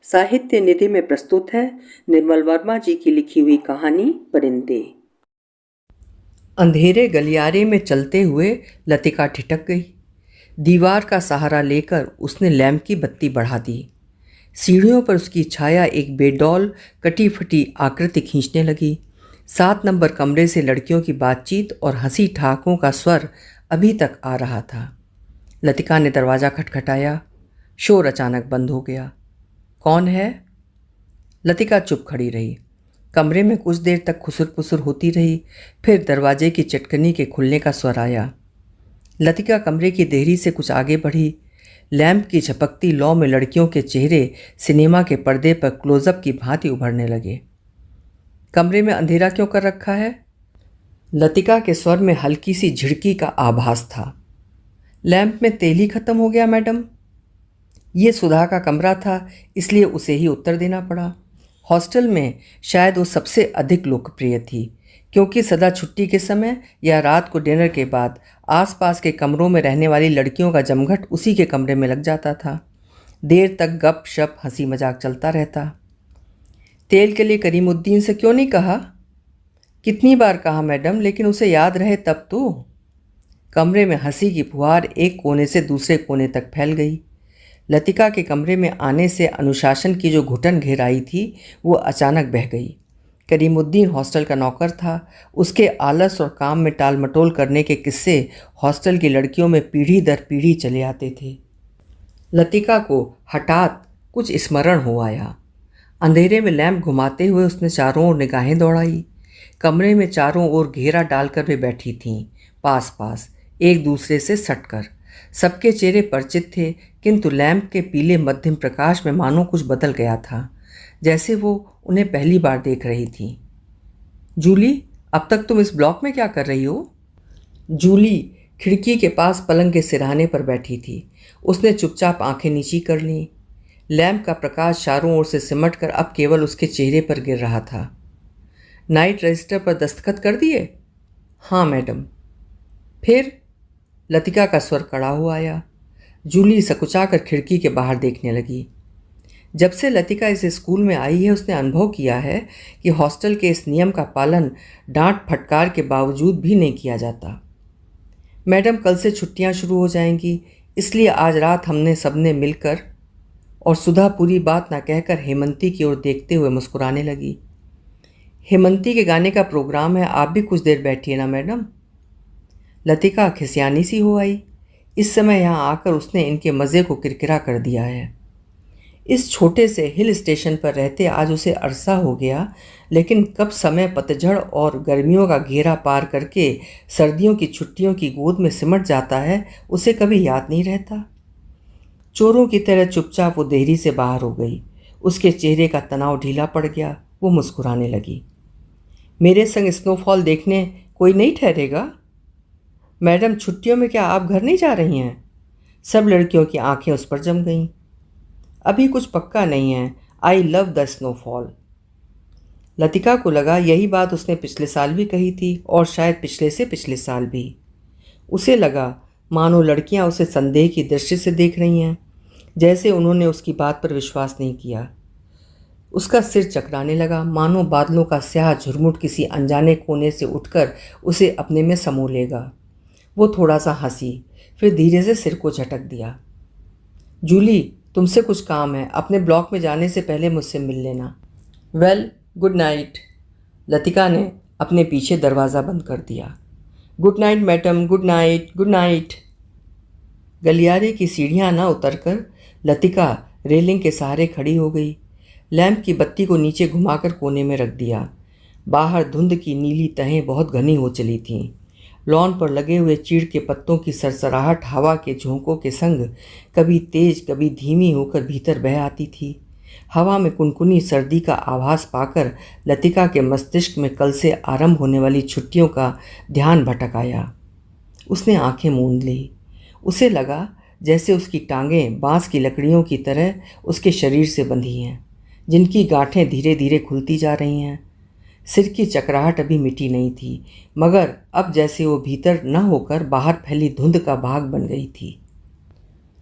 साहित्य निधि में प्रस्तुत है निर्मल वर्मा जी की लिखी हुई कहानी परिंदे। अंधेरे गलियारे में चलते हुए लतिका ठिठक गई। दीवार का सहारा लेकर उसने लैंप की बत्ती बढ़ा दी। सीढ़ियों पर उसकी छाया एक बेडौल कटी फटी आकृति खींचने लगी। 7 नंबर कमरे से लड़कियों की बातचीत और हंसी ठहाकों का स्वर अभी तक आ रहा था। लतिका ने दरवाज़ा खटखटाया। शोर अचानक बंद हो गया। कौन है? लतिका चुप खड़ी रही। कमरे में कुछ देर तक खुसुर पुसुर होती रही। फिर दरवाजे की चटकनी के खुलने का स्वर आया। लतिका कमरे की देहरी से कुछ आगे बढ़ी। लैंप की झपकती लौ में लड़कियों के चेहरे सिनेमा के पर्दे पर क्लोजअप की भांति उभरने लगे। कमरे में अंधेरा क्यों कर रखा है? लतिका के स्वर में हल्की सी झिड़की का आभास था। लैंप में तेल ही खत्म हो गया मैडम। ये सुधा का कमरा था, इसलिए उसे ही उत्तर देना पड़ा। हॉस्टल में शायद वो सबसे अधिक लोकप्रिय थी, क्योंकि सदा छुट्टी के समय या रात को डिनर के बाद आसपास के कमरों में रहने वाली लड़कियों का जमघट उसी के कमरे में लग जाता था। देर तक गप शप हंसी मजाक चलता रहता। तेल के लिए करीमुद्दीन से क्यों नहीं कहा? कितनी बार कहा मैडम, लेकिन उसे याद रहे तब तो। कमरे में हंसी की फुहार एक कोने से दूसरे कोने तक फैल गई। लतिका के कमरे में आने से अनुशासन की जो घुटन घेर आई थी वो अचानक बह गई। करीमुद्दीन हॉस्टल का नौकर था। उसके आलस और काम में टाल मटोल करने के किस्से हॉस्टल की लड़कियों में पीढ़ी दर पीढ़ी चले आते थे। लतिका को हठात कुछ स्मरण हो आया। अंधेरे में लैंप घुमाते हुए उसने चारों ओर निगाहें दौड़ाई। कमरे में चारों ओर घेरा डालकर वे बैठी थीं, पास पास, एक दूसरे से सटकर। सबके चेहरे परिचित थे, किंतु लैंप के पीले मध्यम प्रकाश में मानो कुछ बदल गया था, जैसे वो उन्हें पहली बार देख रही थी। जूली, अब तक तुम इस ब्लॉक में क्या कर रही हो? जूली खिड़की के पास पलंग के सिरहाने पर बैठी थी। उसने चुपचाप आंखें नीची कर लीं। लैंप का प्रकाश चारों ओर से सिमट कर अब केवल उसके चेहरे पर गिर रहा था। नाइट रजिस्टर पर दस्तखत कर दिए? हाँ मैडम। फिर? लतिका का स्वर कड़ा हुआ आया। जूली सकुचाकर खिड़की के बाहर देखने लगी। जब से लतिका इस स्कूल में आई है उसने अनुभव किया है कि हॉस्टल के इस नियम का पालन डांट फटकार के बावजूद भी नहीं किया जाता। मैडम, कल से छुट्टियां शुरू हो जाएंगी, इसलिए आज रात हमने सबने मिलकर। और सुधा पूरी बात ना कहकर हेमंती की ओर देखते हुए मुस्कुराने लगी। हेमंती के गाने का प्रोग्राम है, आप भी कुछ देर बैठिए ना मैडम। लतिका खिसियानी सी हो आई। इस समय यहाँ आकर उसने इनके मज़े को किरकिरा कर दिया है। इस छोटे से हिल स्टेशन पर रहते आज उसे अरसा हो गया, लेकिन कब समय पतझड़ और गर्मियों का घेरा पार करके सर्दियों की छुट्टियों की गोद में सिमट जाता है उसे कभी याद नहीं रहता। चोरों की तरह चुपचाप वो देहरी से बाहर हो गई। उसके चेहरे का तनाव ढीला पड़ गया। वो मुस्कुराने लगी। मेरे संग स्नोफॉल देखने कोई नहीं ठहरेगा? मैडम, छुट्टियों में क्या आप घर नहीं जा रही हैं? सब लड़कियों की आंखें उस पर जम गईं। अभी कुछ पक्का नहीं है। I love the snowfall. Latika को लगा यही बात उसने पिछले साल भी कही थी, और शायद पिछले से पिछले साल भी। उसे लगा मानो लड़कियां उसे संदेह की दृष्टि से देख रही हैं, जैसे उन्होंने उसकी बात पर विश्वास नहीं किया। उसका सिर चकराने लगा, मानो बादलों का स्याह झुरमुट किसी अनजाने कोने से उठकर उसे अपने में समो लेगा। वो थोड़ा सा हंसी, फिर धीरे से सिर को झटक दिया। जूली, तुमसे कुछ काम है, अपने ब्लॉक में जाने से पहले मुझसे मिल लेना। Well, good night. लतिका ने अपने पीछे दरवाज़ा बंद कर दिया। Good night madam, good night, good night. गलियारे की सीढ़ियाँ न उतरकर लतिका रेलिंग के सहारे खड़ी हो गई। लैंप की बत्ती को नीचे घुमाकर कोने में रख दिया। बाहर धुंध की नीली तहें बहुत घनी हो चली थीं। लॉन पर लगे हुए चीड़ के पत्तों की सरसराहट हवा के झोंकों के संग कभी तेज कभी धीमी होकर भीतर बह आती थी। हवा में कुनकुनी सर्दी का आभास पाकर लतिका के मस्तिष्क में कल से आरंभ होने वाली छुट्टियों का ध्यान भटक आया। उसने आंखें मूंद ली। उसे लगा जैसे उसकी टांगें बांस की लकड़ियों की तरह उसके शरीर से बंधी हैं, जिनकी गांठें धीरे धीरे खुलती जा रही हैं। सिर की चकराहट अभी मिटी नहीं थी, मगर अब जैसे वो भीतर न होकर बाहर फैली धुंध का भाग बन गई थी।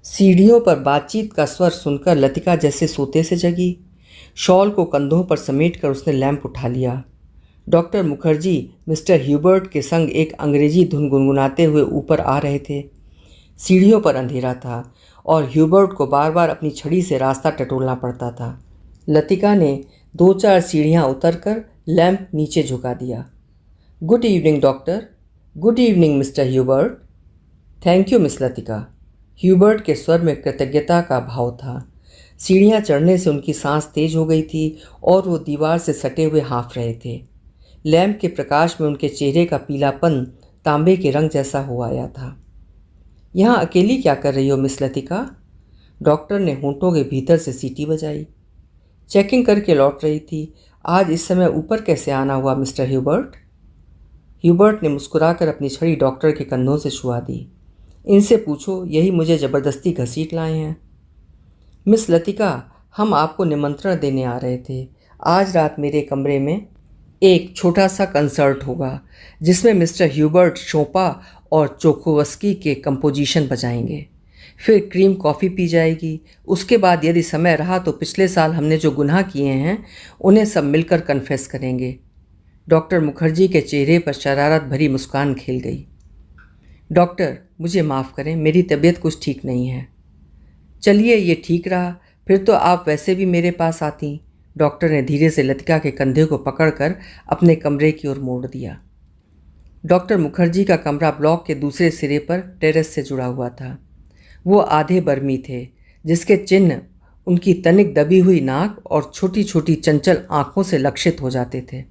सीढ़ियों पर बातचीत का स्वर सुनकर लतिका जैसे सोते से जगी। शॉल को कंधों पर समेटकर उसने लैंप उठा लिया। डॉक्टर मुखर्जी मिस्टर ह्यूबर्ट के संग एक अंग्रेजी धुन गुनगुनाते हुए ऊपर आ रहे थे। सीढ़ियों पर अंधेरा था और ह्यूबर्ट को बार बार अपनी छड़ी से रास्ता टटोलना पड़ता था। लतिका ने 2-4 सीढ़ियाँ उतरकर लैंप नीचे झुका दिया। Good evening doctor. Good evening mister Hubert. Thank you miss Latika. Hubert के स्वर में कृतज्ञता का भाव था। सीढ़ियाँ चढ़ने से उनकी सांस तेज हो गई थी और वो दीवार से सटे हुए हाँफ रहे थे। लैंप के प्रकाश में उनके चेहरे का पीलापन तांबे के रंग जैसा हो आया था। यहाँ अकेली क्या कर रही हो मिस लतिका? डॉक्टर ने होंठों के भीतर से सीटी बजाई। चेकिंग करके लौट रही थी। आज इस समय ऊपर कैसे आना हुआ मिस्टर ह्यूबर्ट? ह्यूबर्ट ने मुस्कुराकर अपनी छड़ी डॉक्टर के कंधों से छुआ दी। इनसे पूछो, यही मुझे ज़बरदस्ती घसीट लाए हैं। मिस लतिका, हम आपको निमंत्रण देने आ रहे थे। आज रात मेरे कमरे में एक छोटा सा कंसर्ट होगा जिसमें मिस्टर ह्यूबर्ट शोपा और चोकोवस्की के कंपोजिशन बजाएंगे। फिर क्रीम कॉफ़ी पी जाएगी। उसके बाद यदि समय रहा तो पिछले साल हमने जो गुनाह किए हैं उन्हें सब मिलकर कन्फेस करेंगे। डॉक्टर मुखर्जी के चेहरे पर शरारत भरी मुस्कान खिल गई। डॉक्टर, मुझे माफ़ करें, मेरी तबीयत कुछ ठीक नहीं है। चलिए, ये ठीक रहा, फिर तो आप वैसे भी मेरे पास आती। डॉक्टर ने धीरे से लतिका के कंधे को पकड़कर अपने कमरे की ओर मोड़ दिया। डॉक्टर मुखर्जी का कमरा ब्लॉक के दूसरे सिरे पर टेरेस से जुड़ा हुआ था। वो आधे बर्मी थे, जिसके चिन्ह उनकी तनिक दबी हुई नाक और छोटी छोटी चंचल आँखों से लक्षित हो जाते थे।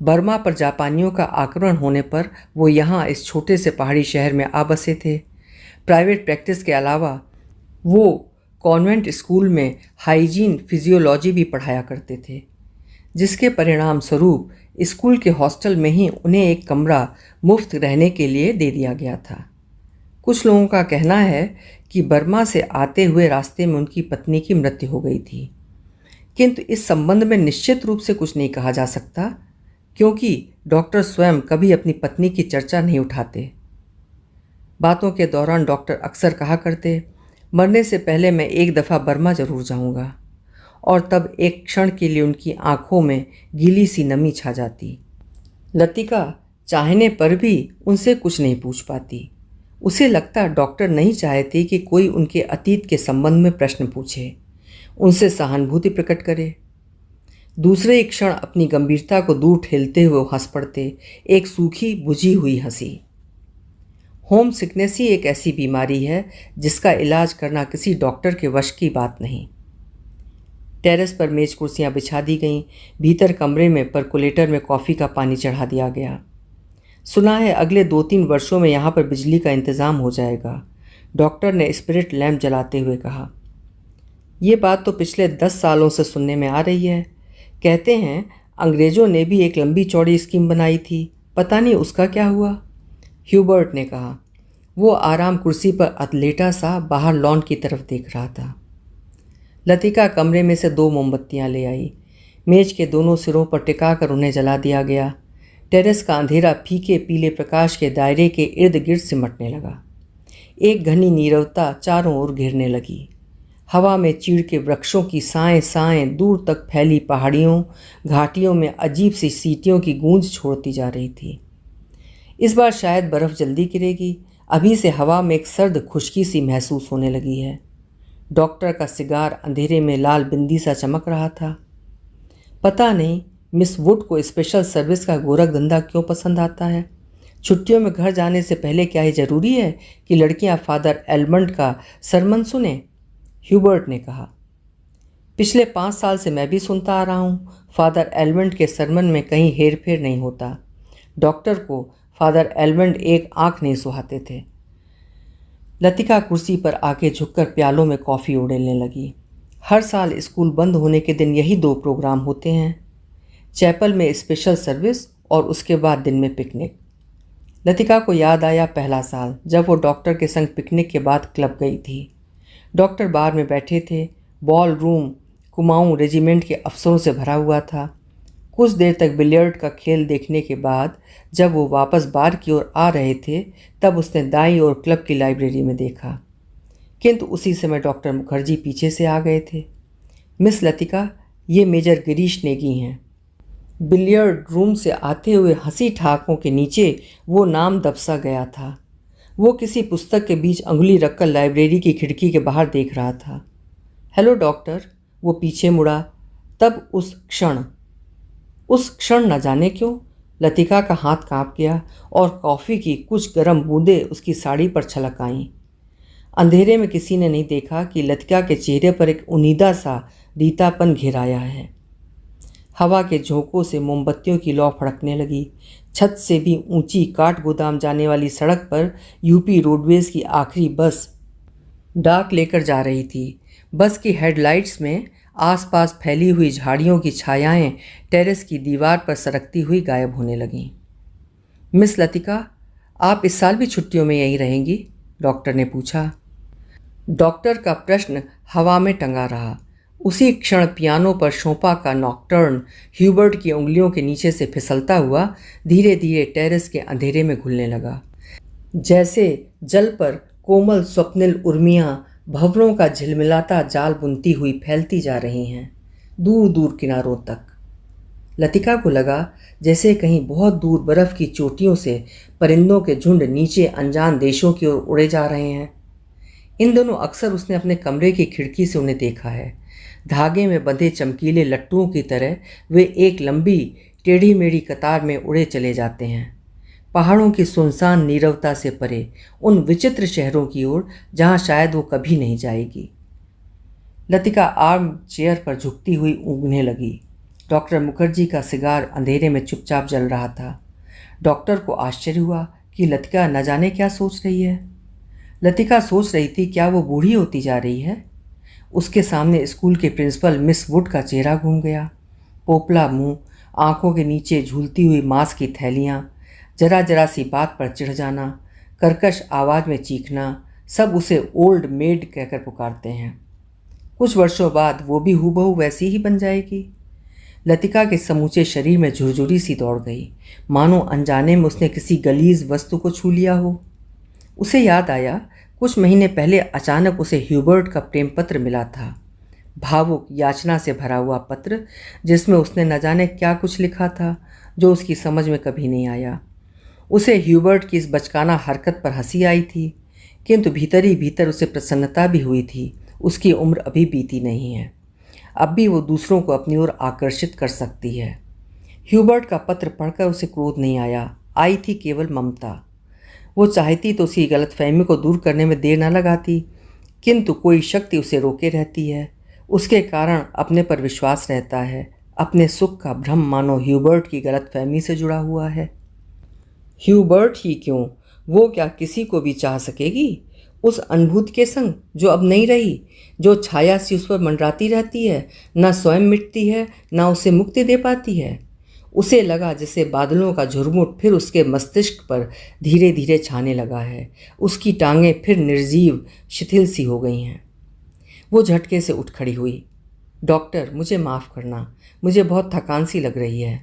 बर्मा पर जापानियों का आक्रमण होने पर वो यहाँ इस छोटे से पहाड़ी शहर में आ बसे थे। प्राइवेट प्रैक्टिस के अलावा वो कॉन्वेंट स्कूल में हाइजीन फिजियोलॉजी भी पढ़ाया करते थे, जिसके परिणाम स्वरूप स्कूल के हॉस्टल में ही उन्हें एक कमरा मुफ्त रहने के लिए दे दिया गया था। कुछ लोगों का कहना है कि बर्मा से आते हुए रास्ते में उनकी पत्नी की मृत्यु हो गई थी, किंतु इस संबंध में निश्चित रूप से कुछ नहीं कहा जा सकता, क्योंकि डॉक्टर स्वयं कभी अपनी पत्नी की चर्चा नहीं उठाते। बातों के दौरान डॉक्टर अक्सर कहा करते, मरने से पहले मैं एक दफ़ा बर्मा ज़रूर जाऊंगा, और तब एक क्षण के लिए उनकी आंखों में गीली सी नमी छा जाती। लतिका चाहने पर भी उनसे कुछ नहीं पूछ पाती। उसे लगता डॉक्टर नहीं चाहते कि कोई उनके अतीत के संबंध में प्रश्न पूछे, उनसे सहानुभूति प्रकट करे। दूसरे एक क्षण अपनी गंभीरता को दूर ठेलते हुए हंस पड़ते, एक सूखी बुझी हुई हंसी। होम सिकनेस ही एक ऐसी बीमारी है जिसका इलाज करना किसी डॉक्टर के वश की बात नहीं। टेरेस पर मेज कुर्सियां बिछा दी गईं। भीतर कमरे में परकोलेटर में कॉफ़ी का पानी चढ़ा दिया गया। सुना है अगले 2-3 वर्षों में यहाँ पर बिजली का इंतज़ाम हो जाएगा, डॉक्टर ने स्पिरिट लैंप जलाते हुए कहा। ये बात तो पिछले 10 सालों से सुनने में आ रही है। कहते हैं अंग्रेज़ों ने भी एक लंबी चौड़ी स्कीम बनाई थी, पता नहीं उसका क्या हुआ। ह्यूबर्ट ने कहा। वो आराम कुर्सी पर अधलेटा सा बाहर लॉन की तरफ देख रहा था। लतिका कमरे में से 2 मोमबत्तियां ले आई। मेज के दोनों सिरों पर टिकाकर उन्हें जला दिया गया। टेरेस का अंधेरा फीके पीले प्रकाश के दायरे के इर्द गिर्द सिमटने लगा। एक घनी नीरवता चारों ओर घिरने लगी। हवा में चीड़ के वृक्षों की साएं साएं दूर तक फैली पहाड़ियों घाटियों में अजीब सी सीटियों की गूंज छोड़ती जा रही थी। इस बार शायद बर्फ़ जल्दी गिरेगी। अभी से हवा में एक सर्द खुश्की सी महसूस होने लगी है। डॉक्टर का सिगार अंधेरे में लाल बिंदी सा चमक रहा था। पता नहीं मिस वुड को स्पेशल सर्विस का गोरख धंधा क्यों पसंद आता है। छुट्टियों में घर जाने से पहले क्या ये ज़रूरी है कि लड़कियां फादर एलमंड का सरमन सुने? ह्यूबर्ट ने कहा। पिछले 5 साल से मैं भी सुनता आ रहा हूँ, फादर एलमंड के सरमन में कहीं हेर फेर नहीं होता। डॉक्टर को फादर एलमंड एक आंख नहीं सुहाते थे। लतिका कुर्सी पर आके झुककर प्यालों में कॉफ़ी उड़ेलने लगी। हर साल स्कूल बंद होने के दिन यही 2 प्रोग्राम होते हैं, चैपल में स्पेशल सर्विस और उसके बाद दिन में पिकनिक। लतिका को याद आया पहला साल जब वो डॉक्टर के संग पिकनिक के बाद क्लब गई थी। डॉक्टर बार में बैठे थे। बॉल रूम कुमाऊं रेजिमेंट के अफसरों से भरा हुआ था। कुछ देर तक बिलियर्ड का खेल देखने के बाद जब वो वापस बार की ओर आ रहे थे तब उसने दाईं ओर क्लब की लाइब्रेरी में देखा। किंतु उसी समय डॉक्टर मुखर्जी पीछे से आ गए थे। मिस लतिका, ये मेजर गिरीश नेगी हैं। बिलियर्ड रूम से आते हुए हंसी ठहाकों के नीचे वो नाम दबसा गया था। वो किसी पुस्तक के बीच अंगुली रखकर लाइब्रेरी की खिड़की के बाहर देख रहा था। हेलो डॉक्टर, वो पीछे मुड़ा। तब उस क्षण न जाने क्यों लतिका का हाथ कांप गया और कॉफ़ी की कुछ गर्म बूंदें उसकी साड़ी पर छलक आईं। अंधेरे में किसी ने नहीं देखा कि लतिका के चेहरे पर एक उनीदा सा रीतापन घेराया है। हवा के झोंकों से मोमबत्तियों की लौ फड़कने लगी। छत से भी ऊंची काठ गोदाम जाने वाली सड़क पर यूपी रोडवेज की आखिरी बस डाक लेकर जा रही थी। बस की हेडलाइट्स में आसपास फैली हुई झाड़ियों की छायाएं टेरेस की दीवार पर सरकती हुई गायब होने लगीं। मिस लतिका, आप इस साल भी छुट्टियों में यहीं रहेंगी? डॉक्टर ने पूछा। डॉक्टर का प्रश्न हवा में टंगा रहा। उसी क्षण पियानो पर शोपा का नॉक्टर्न ह्यूबर्ट की उंगलियों के नीचे से फिसलता हुआ धीरे धीरे टेरेस के अंधेरे में घुलने लगा। जैसे जल पर कोमल स्वप्निल उर्मियां भंवरों का झिलमिलाता जाल बुनती हुई फैलती जा रही हैं, दूर दूर किनारों तक। लतिका को लगा जैसे कहीं बहुत दूर बर्फ की चोटियों से परिंदों के झुंड नीचे अनजान देशों की ओर उड़े जा रहे हैं। इन दोनों अक्सर उसने अपने कमरे की खिड़की से उन्हें देखा है। धागे में बंधे चमकीले लट्टुओं की तरह वे एक लंबी टेढ़ी मेढ़ी कतार में उड़े चले जाते हैं, पहाड़ों की सुनसान नीरवता से परे उन विचित्र शहरों की ओर जहाँ शायद वो कभी नहीं जाएगी। लतिका आर्म चेयर पर झुकती हुई ऊँघने लगी। डॉक्टर मुखर्जी का सिगार अंधेरे में चुपचाप जल रहा था। डॉक्टर को आश्चर्य हुआ कि लतिका न जाने क्या सोच रही है। लतिका सोच रही थी क्या वो बूढ़ी होती जा रही है। उसके सामने स्कूल के प्रिंसिपल मिस वुड का चेहरा घूम गया। पोपला मुंह, आंखों के नीचे झूलती हुई मांस की थैलियाँ, जरा जरा सी बात पर चिढ़ जाना, कर्कश आवाज़ में चीखना, सब उसे ओल्ड मेड कहकर पुकारते हैं। कुछ वर्षों बाद वो भी हूबहू वैसी ही बन जाएगी। लतिका के समूचे शरीर में झुरझुरी सी दौड़ गई, मानो अनजाने में उसने किसी गलीज वस्तु को छू लिया हो। उसे याद आया कुछ महीने पहले अचानक उसे ह्यूबर्ट का प्रेम पत्र मिला था। भावुक याचना से भरा हुआ पत्र जिसमें उसने न जाने क्या कुछ लिखा था जो उसकी समझ में कभी नहीं आया। उसे ह्यूबर्ट की इस बचकाना हरकत पर हंसी आई थी, किंतु भीतर ही भीतर उसे प्रसन्नता भी हुई थी। उसकी उम्र अभी बीती नहीं है, अब भी वो दूसरों को अपनी ओर आकर्षित कर सकती है। ह्यूबर्ट का पत्र पढ़कर उसे क्रोध नहीं आया, आई थी केवल ममता। वो चाहती तो उसकी गलतफहमी को दूर करने में देर न लगाती, किंतु कोई शक्ति उसे रोके रहती है। उसके कारण अपने पर विश्वास रहता है। अपने सुख का भ्रम मानो ह्यूबर्ट की गलतफहमी से जुड़ा हुआ है। ह्यूबर्ट ही क्यों, वो क्या किसी को भी चाह सकेगी उस अनुभूति के संग जो अब नहीं रही, जो छाया सी उस पर मंडराती रहती है, न स्वयं मिटती है न उसे मुक्ति दे पाती है। उसे लगा जैसे बादलों का झुरमुट फिर उसके मस्तिष्क पर धीरे धीरे छाने लगा है। उसकी टांगें फिर निर्जीव शिथिल सी हो गई हैं। वो झटके से उठ खड़ी हुई। डॉक्टर, मुझे माफ़ करना, मुझे बहुत थकान सी लग रही है।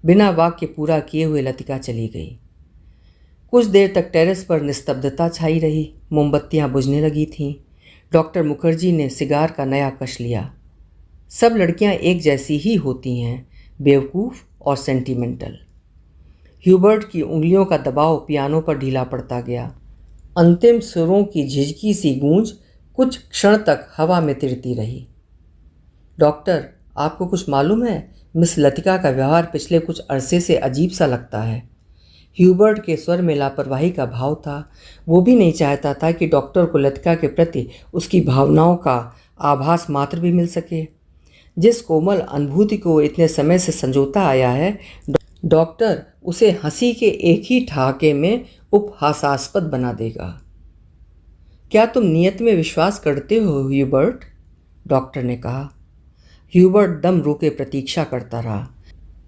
बिना वाक्य पूरा किए हुए लतिका चली गई। कुछ देर तक टेरेस पर निस्तब्धता छाई रही। मोमबत्तियाँ बुझने लगी थीं। डॉक्टर मुखर्जी ने सिगार का नया कश लिया। सब लड़कियाँ एक जैसी ही होती हैं, बेवकूफ़ और सेंटिमेंटल। ह्यूबर्ट की उंगलियों का दबाव पियानो पर ढीला पड़ता गया। अंतिम सुरों की झिझकी सी गूंज कुछ क्षण तक हवा में तिरती रही। डॉक्टर, आपको कुछ मालूम है, मिस लतिका का व्यवहार पिछले कुछ अरसे से अजीब सा लगता है। ह्यूबर्ट के स्वर में लापरवाही का भाव था। वो भी नहीं चाहता था कि डॉक्टर को लतिका के प्रति उसकी भावनाओं का आभास मात्र भी मिल सके। जिस कोमल अनुभूति को इतने समय से संजोता आया है, डॉक्टर उसे हंसी के एक ही ठहाके में उपहासास्पद बना देगा। क्या तुम नियत में विश्वास करते हो ह्यूबर्ट? डॉक्टर ने कहा। ह्यूबर्ट दम रोके प्रतीक्षा करता रहा।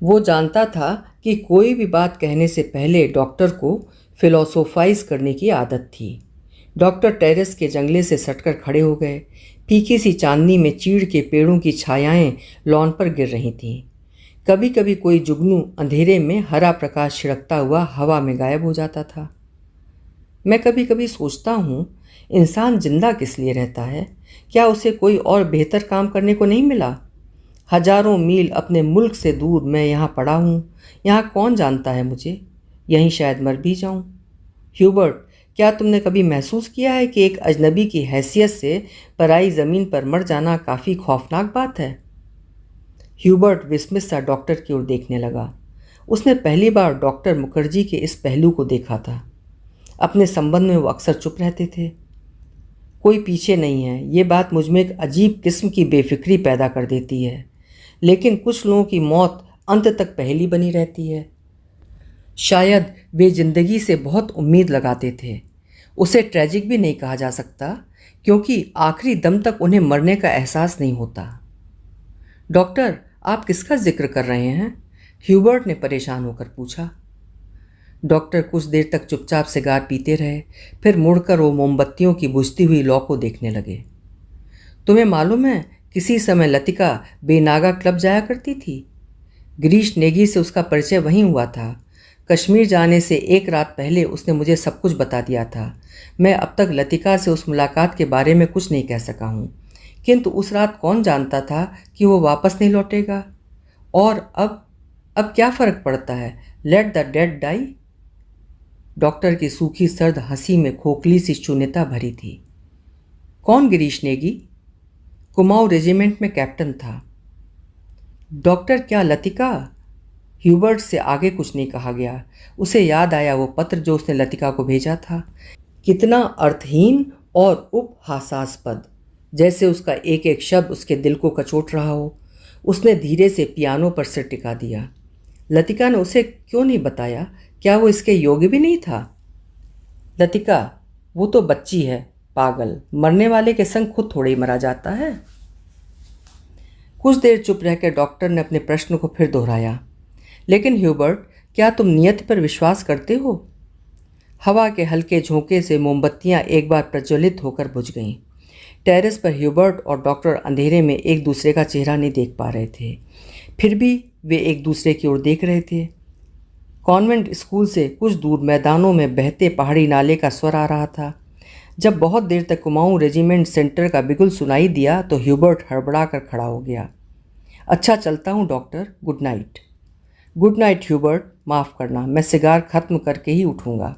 वो जानता था कि कोई भी बात कहने से पहले डॉक्टर को फिलोसोफाइज करने की आदत थी। डॉक्टर टेरेस के जंगले से सटकर खड़े हो गए। फीकी सी चांदनी में चीड़ के पेड़ों की छायाएं लॉन पर गिर रही थीं। कभी कभी कोई जुगनू अंधेरे में हरा प्रकाश छिड़कता हुआ हवा में गायब हो जाता था। मैं कभी कभी सोचता हूँ इंसान जिंदा किस लिए रहता है? क्या उसे कोई और बेहतर काम करने को नहीं मिला? हजारों मील अपने मुल्क से दूर मैं यहाँ पड़ा हूँ। यहाँ कौन जानता है मुझे? यहीं शायद मर भी जाऊँ। ह्यूबर्ट, क्या तुमने कभी महसूस किया है कि एक अजनबी की हैसियत से पराई ज़मीन पर मर जाना काफ़ी खौफनाक बात है? ह्यूबर्ट विस्मित सा डॉक्टर की ओर देखने लगा। उसने पहली बार डॉक्टर मुखर्जी के इस पहलू को देखा था। अपने संबंध में वो अक्सर चुप रहते थे। कोई पीछे नहीं है, ये बात मुझ में एक अजीब किस्म की बेफिक्री पैदा कर देती है। लेकिन कुछ लोगों की मौत अंत तक पहेली बनी रहती है। शायद वे जिंदगी से बहुत उम्मीद लगाते थे। उसे ट्रेजिक भी नहीं कहा जा सकता, क्योंकि आखिरी दम तक उन्हें मरने का एहसास नहीं होता। डॉक्टर, आप किसका जिक्र कर रहे हैं? ह्यूबर्ट ने परेशान होकर पूछा। डॉक्टर कुछ देर तक चुपचाप सिगार पीते रहे, फिर मुड़कर वो मोमबत्तियों की बुझती हुई लौ को देखने लगे। तुम्हें मालूम है, किसी समय लतिका बेनागा क्लब जाया करती थी। गिरीश नेगी से उसका परिचय वहीं हुआ था। कश्मीर जाने से एक रात पहले उसने मुझे सब कुछ बता दिया था। मैं अब तक लतिका से उस मुलाकात के बारे में कुछ नहीं कह सका हूँ, किंतु उस रात कौन जानता था कि वो वापस नहीं लौटेगा। और अब क्या फ़र्क पड़ता है? Let the dead die. Doctor की सूखी सर्द हंसी में खोखली सी शून्यता भरी थी। कौन गिरीश नेगी? कुमाऊं रेजिमेंट में कैप्टन था। डॉक्टर, क्या लतिका? ह्यूबर्ट से आगे कुछ नहीं कहा गया। उसे याद आया वो पत्र जो उसने लतिका को भेजा था। कितना अर्थहीन और उपहासास्पद, जैसे उसका एक एक शब्द उसके दिल को कचोट रहा हो। उसने धीरे से पियानो पर सिर टिका दिया। लतिका ने उसे क्यों नहीं बताया? क्या वो इसके योग्य भी नहीं था? लतिका, वो तो बच्ची है, पागल। मरने वाले के संग खुद थोड़े ही मरा जाता है। कुछ देर चुप रहकर डॉक्टर ने अपने प्रश्न को फिर दोहराया। लेकिन ह्यूबर्ट, क्या तुम नियति पर विश्वास करते हो? हवा के हल्के झोंके से मोमबत्तियां एक बार प्रज्वलित होकर बुझ गईं। टेरेस पर ह्यूबर्ट और डॉक्टर अंधेरे में एक दूसरे का चेहरा नहीं देख पा रहे थे, फिर भी वे एक दूसरे की ओर देख रहे थे। कॉन्वेंट स्कूल से कुछ दूर मैदानों में बहते पहाड़ी नाले का स्वर आ रहा था। जब बहुत देर तक कुमाऊं रेजिमेंट सेंटर का बिगुल सुनाई दिया तो ह्यूबर्ट हड़बड़ा कर खड़ा हो गया। अच्छा, चलता हूँ doctor, good night. Good night Hubert, माफ़ करना, मैं सिगार खत्म करके ही उठूँगा।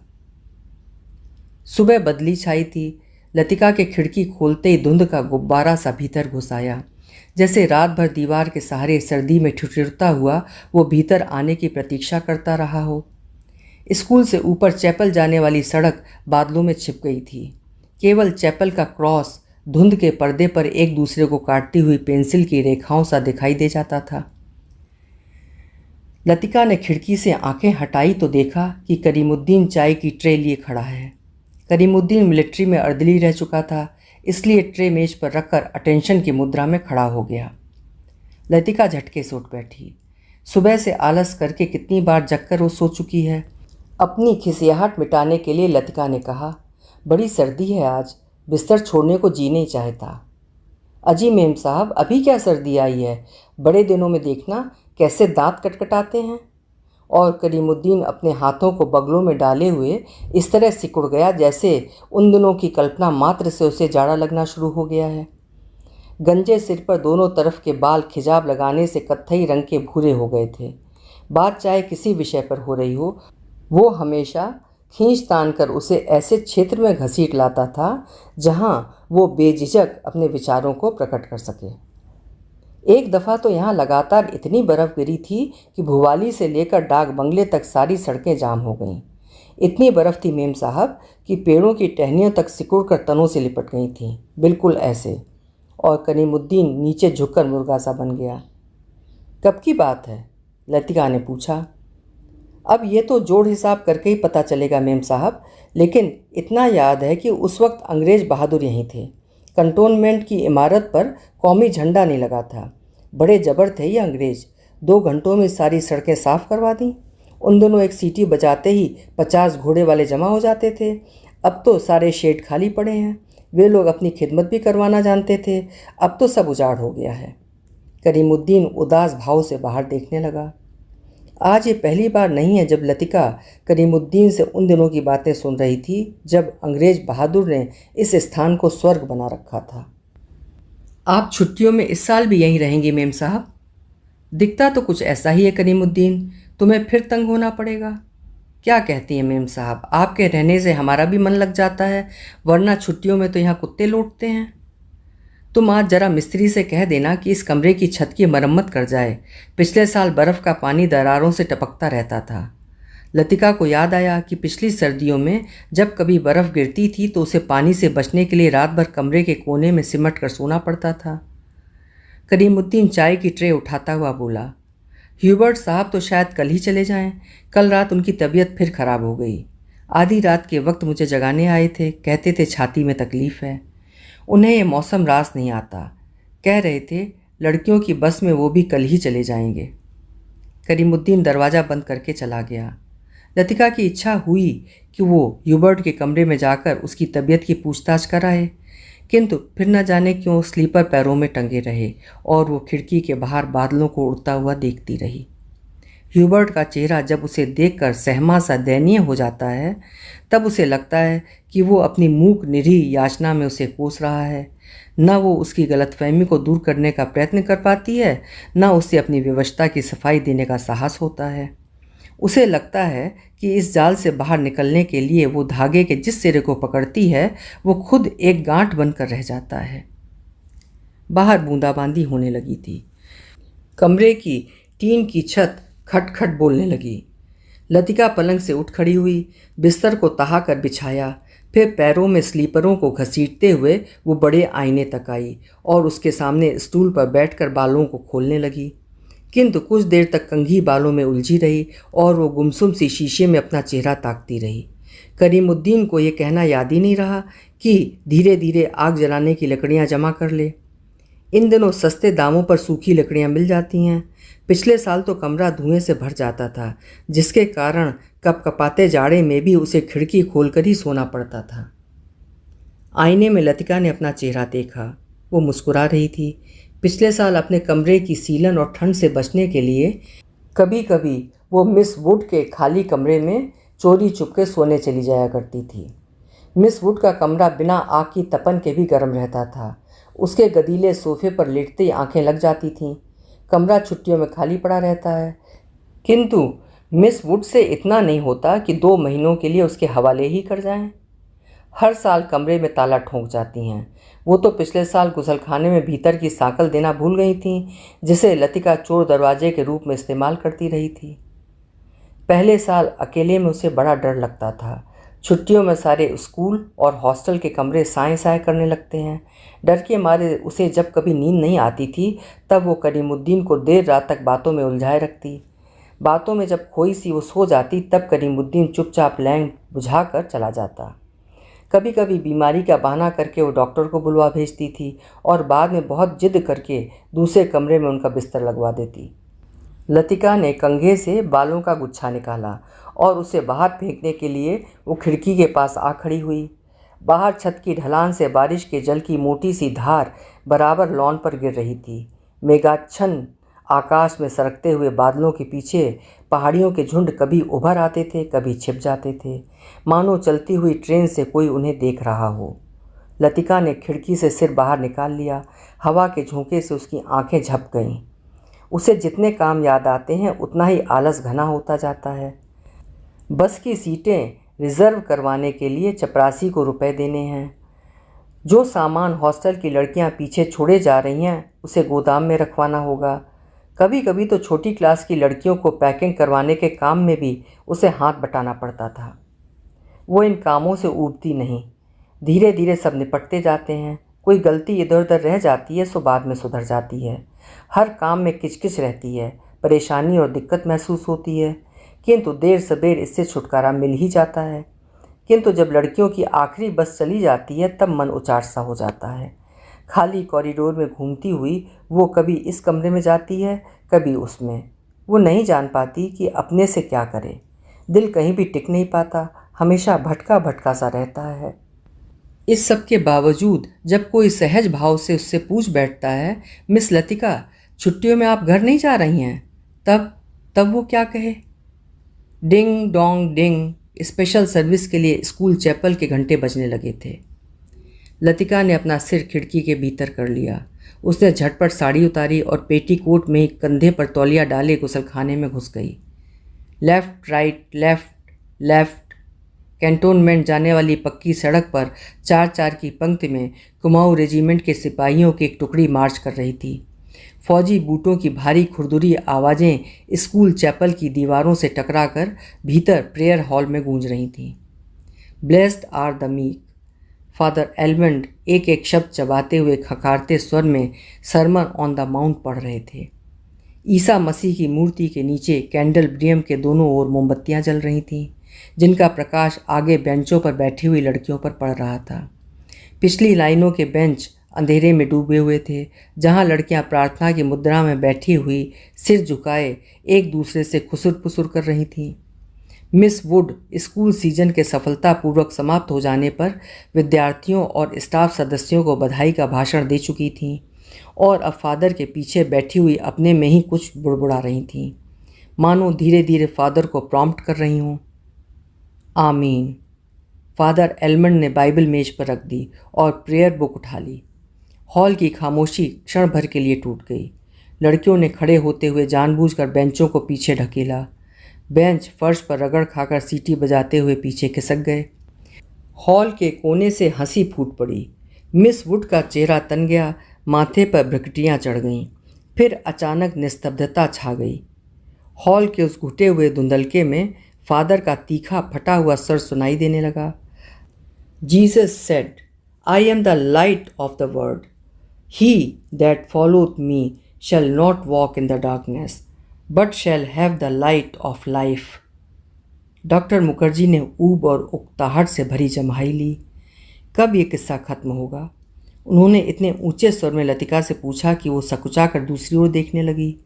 सुबह बदली छाई थी। लतिका के खिड़की खोलते ही धुंध का गुब्बारा सा भीतर घुस आया। जैसे रात भर दीवार के सहारे सर्दी में ठिठुरता हुआ वो भीतर आने की प्रतीक्षा करता रहा हो। स्कूल से ऊपर चैपल जाने वाली सड़क बादलों में छिप गई थी। केवल चैपल का क्रॉस धुंध के पर्दे पर एक दूसरे को काटती हुई पेंसिल की रेखाओं सा दिखाई दे जाता था। लतिका ने खिड़की से आंखें हटाई तो देखा कि करीमुद्दीन चाय की ट्रे लिए खड़ा है। करीमुद्दीन मिलिट्री में अर्दली रह चुका था, इसलिए ट्रे मेज पर रखकर अटेंशन की मुद्रा में खड़ा हो गया। लतिका झटके से उठ बैठी। सुबह से आलस करके कितनी बार जगकर वो सो चुकी है। अपनी खिसियाहट मिटाने के लिए लतिका ने कहा, बड़ी सर्दी है आज, बिस्तर छोड़ने को जी नहीं चाहता। अजी मेम साहब, अभी क्या सर्दी आई है? बड़े दिनों में देखना कैसे दांत कटकटाते हैं। और करीमुद्दीन अपने हाथों को बगलों में डाले हुए इस तरह सिकुड़ गया जैसे उन दिनों की कल्पना मात्र से उसे जाड़ा लगना शुरू हो गया है। गंजे सिर पर दोनों तरफ के बाल खिजाब लगाने से कत्थई रंग के भूरे हो गए थे। बात चाहे किसी विषय पर हो रही हो, वो हमेशा खींच तान कर उसे ऐसे क्षेत्र में घसीट लाता था जहाँ वो बेझिझक अपने विचारों को प्रकट कर सके। एक दफ़ा तो यहाँ लगातार इतनी बर्फ़ गिरी थी कि भुवाली से लेकर डाक बंगले तक सारी सड़कें जाम हो गईं। इतनी बर्फ़ थी मेम साहब कि पेड़ों की टहनियों तक सिकुड़ कर तनों से लिपट गई थीं, बिल्कुल ऐसे। और करीमुद्दीन नीचे झुककर मुर्गा सा बन गया। कब की बात है? लतिका ने पूछा। अब ये तो जोड़ हिसाब करके ही पता चलेगा मेम साहब, लेकिन इतना याद है कि उस वक्त अंग्रेज़ बहादुर यहीं थे। कंटोनमेंट की इमारत पर कौमी झंडा नहीं लगा था। बड़े जबर थे ये अंग्रेज़। 2 घंटों में सारी सड़कें साफ़ करवा दी। उन दिनों एक सीटी बजाते ही 50 घोड़े वाले जमा हो जाते थे। अब तो सारे शेड खाली पड़े हैं। वे लोग अपनी खिदमत भी करवाना जानते थे। अब तो सब उजाड़ हो गया है। करीमुद्दीन उदास भाव से बाहर देखने लगा। आज ये पहली बार नहीं है जब लतिका करीमुद्दीन से उन दिनों की बातें सुन रही थी जब अंग्रेज बहादुर ने इस स्थान को स्वर्ग बना रखा था। आप छुट्टियों में इस साल भी यहीं रहेंगी मेम साहब? दिखता तो कुछ ऐसा ही है करीमुद्दीन, तुम्हें फिर तंग होना पड़ेगा। क्या कहती हैं मेम साहब, आपके रहने से हमारा भी मन लग जाता है, वरना छुट्टियों में तो यहाँ कुत्ते लौटते हैं। तुम आज जरा मिस्त्री से कह देना कि इस कमरे की छत की मरम्मत कर जाए। पिछले साल बर्फ़ का पानी दरारों से टपकता रहता था। लतिका को याद आया कि पिछली सर्दियों में जब कभी बर्फ़ गिरती थी तो उसे पानी से बचने के लिए रात भर कमरे के कोने में सिमट कर सोना पड़ता था। करीमुद्दीन चाय की ट्रे उठाता हुआ बोला, ह्यूबर्ट साहब तो शायद कल ही चले जाएं। कल रात उनकी तबीयत फिर खराब हो गई। आधी रात के वक्त मुझे जगाने आए थे, कहते थे छाती में तकलीफ़ है। उन्हें ये मौसम रास नहीं आता। कह रहे थे लड़कियों की बस में वो भी कल ही चले जाएंगे। करीमुद्दीन दरवाज़ा बंद करके चला गया। लतिका की इच्छा हुई कि वो ह्यूबर्ट के कमरे में जाकर उसकी तबीयत की पूछताछ कराए, किंतु फिर न जाने क्यों स्लीपर पैरों में टंगे रहे और वो खिड़की के बाहर बादलों को उड़ता हुआ देखती रही। ह्यूबर्ट का चेहरा जब उसे देखकर सहमा सा दयनीय हो जाता है तब उसे लगता है कि वो अपनी मूक निरीह याचना में उसे कोस रहा है। न वो उसकी गलतफहमी को दूर करने का प्रयत्न कर पाती है, न उसे अपनी व्यवस्था की सफाई देने का साहस होता है। उसे लगता है कि इस जाल से बाहर निकलने के लिए वो धागे के जिस सिरे को पकड़ती है वो खुद एक गांठ बनकर रह जाता है। बाहर बूंदाबांदी होने लगी थी। कमरे की टीन की छत खटखट बोलने लगी। लतिका पलंग से उठ खड़ी हुई, बिस्तर को तहा कर बिछाया, फिर पैरों में स्लीपरों को घसीटते हुए वो बड़े आईने तक आई और उसके सामने स्टूल पर बैठकर बालों को खोलने लगी। किंतु कुछ देर तक कंघी बालों में उलझी रही और वो गुमसुम सी शीशे में अपना चेहरा ताकती रही। करीमुद्दीन को ये कहना याद ही नहीं रहा कि धीरे धीरे आग जलाने की लकड़ियाँ जमा कर ले। इन दिनों सस्ते दामों पर सूखी लकड़ियाँ मिल जाती हैं। पिछले साल तो कमरा धुएं से भर जाता था, जिसके कारण कपकपाते जाड़े में भी उसे खिड़की खोलकर ही सोना पड़ता था। आईने में लतिका ने अपना चेहरा देखा। वो मुस्कुरा रही थी। पिछले साल अपने कमरे की सीलन और ठंड से बचने के लिए कभी कभी वो मिस वुड के खाली कमरे में चोरी चुपके सोने चली जाया करती थी। मिस वुड का कमरा बिना आग की तपन के भी गर्म रहता था। उसके गदीले सोफे पर लेटते ही आंखें लग जाती थीं। कमरा छुट्टियों में खाली पड़ा रहता है, किंतु मिस वुड से इतना नहीं होता कि 2 महीनों के लिए उसके हवाले ही कर जाएं। हर साल कमरे में ताला ठोंक जाती हैं। वो तो पिछले साल गुसलखाने में भीतर की सांकल देना भूल गई थीं, जिसे लतिका चोर दरवाजे के रूप में इस्तेमाल करती रही थी। पहले साल अकेले में उसे बड़ा डर लगता था। छुट्टियों में सारे स्कूल और हॉस्टल के कमरे साए साए करने लगते हैं। डर के मारे उसे जब कभी नींद नहीं आती थी तब वो करीमुद्दीन को देर रात तक बातों में उलझाए रखती। बातों में जब खोई सी वो सो जाती तब करीमुद्दीन चुपचाप लैंप बुझाकर चला जाता। कभी कभी बीमारी का बहाना करके वो डॉक्टर को बुलवा भेजती थी और बाद में बहुत जिद करके दूसरे कमरे में उनका बिस्तर लगवा देती। लतिका ने कंघे से बालों का गुच्छा निकाला और उसे बाहर फेंकने के लिए वो खिड़की के पास आ खड़ी हुई। बाहर छत की ढलान से बारिश के जल की मोटी सी धार बराबर लॉन पर गिर रही थी। मेघाच्छन्न आकाश में सरकते हुए बादलों के पीछे पहाड़ियों के झुंड कभी उभर आते थे, कभी छिप जाते थे, मानो चलती हुई ट्रेन से कोई उन्हें देख रहा हो। लतिका ने खिड़की से सिर बाहर निकाल लिया। हवा के झोंके से उसकी आंखें झप गईं। उसे जितने काम याद आते हैं उतना ही आलस घना होता जाता है। बस की सीटें रिजर्व करवाने के लिए चपरासी को रुपए देने हैं। जो सामान हॉस्टल की लड़कियां पीछे छोड़े जा रही हैं उसे गोदाम में रखवाना होगा। कभी कभी तो छोटी क्लास की लड़कियों को पैकिंग करवाने के काम में भी उसे हाथ बटाना पड़ता था। वो इन कामों से ऊबती नहीं। धीरे धीरे सब निपटते जाते हैं। कोई गलती इधर उधर रह जाती है सो बाद में सुधर जाती है। हर काम में किचकिच रहती है, परेशानी और दिक्कत महसूस होती है, किंतु देर सबेर इससे छुटकारा मिल ही जाता है। किंतु जब लड़कियों की आखिरी बस चली जाती है तब मन उचाट सा हो जाता है। खाली कॉरिडोर में घूमती हुई वो कभी इस कमरे में जाती है, कभी उसमें। वो नहीं जान पाती कि अपने से क्या करे। दिल कहीं भी टिक नहीं पाता, हमेशा भटका भटका सा रहता है। इस सब के बावजूद जब कोई सहज भाव से उससे पूछ बैठता है, मिस लतिका, छुट्टियों में आप घर नहीं जा रही हैं? तब तब वो क्या कहे? Ding dong ding, special service के लिए स्कूल चैपल के घंटे बजने लगे थे। लतिका ने अपना सिर खिड़की के भीतर कर लिया। उसने झटपट साड़ी उतारी और पेटीकोट में कंधे पर तौलिया डाले गुसलखाने में घुस गई। Left right left left. Cantonment जाने वाली पक्की सड़क पर 4-4 की पंक्ति में कुमाऊं रेजिमेंट के सिपाहियों की एक टुकड़ी मार्च कर रही थी। फौजी बूटों की भारी खुरदुरी आवाज़ें स्कूल चैपल की दीवारों से टकराकर भीतर प्रेयर हॉल में गूंज रही थीं। Blessed are the meek, father एलमंड एक एक शब्द चबाते हुए खखारते स्वर में सरमन ऑन द माउंट पढ़ रहे थे। ईसा मसीह की मूर्ति के नीचे कैंडलब्रियम के दोनों ओर मोमबत्तियां जल रही थीं, जिनका प्रकाश आगे बेंचों पर बैठी हुई लड़कियों पर पड़ रहा था। पिछली लाइनों के बेंच अंधेरे में डूबे हुए थे, जहां लड़कियां प्रार्थना की मुद्रा में बैठी हुई सिर झुकाए एक दूसरे से खुसुर पुसुर कर रही थीं। मिस वुड स्कूल सीजन के सफलतापूर्वक समाप्त हो जाने पर विद्यार्थियों और स्टाफ सदस्यों को बधाई का भाषण दे चुकी थीं और अब फादर के पीछे बैठी हुई अपने में ही कुछ बुड़बुड़ा रही थीं, मानो धीरे धीरे फादर को प्रॉम्प्ट कर रही हों। आमीन। फादर एलमंड ने बाइबल मेज पर रख दी और प्रेयर बुक उठा ली। हॉल की खामोशी क्षण भर के लिए टूट गई। लड़कियों ने खड़े होते हुए जानबूझकर बेंचों को पीछे ढकेला। बेंच फर्श पर रगड़ खाकर सीटी बजाते हुए पीछे खिसक गए। हॉल के कोने से हंसी फूट पड़ी। मिस वुड का चेहरा तन गया, माथे पर भ्रकटियाँ चढ़ गईं। फिर अचानक निस्तब्धता छा गई। हॉल के उस घुटे हुए धुंधलके में फादर का तीखा फटा हुआ स्वर सुनाई देने लगा। Jesus said, I am the light of the world. He that followeth me shall not walk in the darkness but shall have the light of life. Doctor Mukherjee ने ऊब और उकताहट से भरी जम्हाई ली। कब ये किस्सा खत्म होगा? उन्होंने इतने ऊंचे स्वर में लतिका से पूछा कि वो सकुचा कर दूसरी ओर देखने लगी।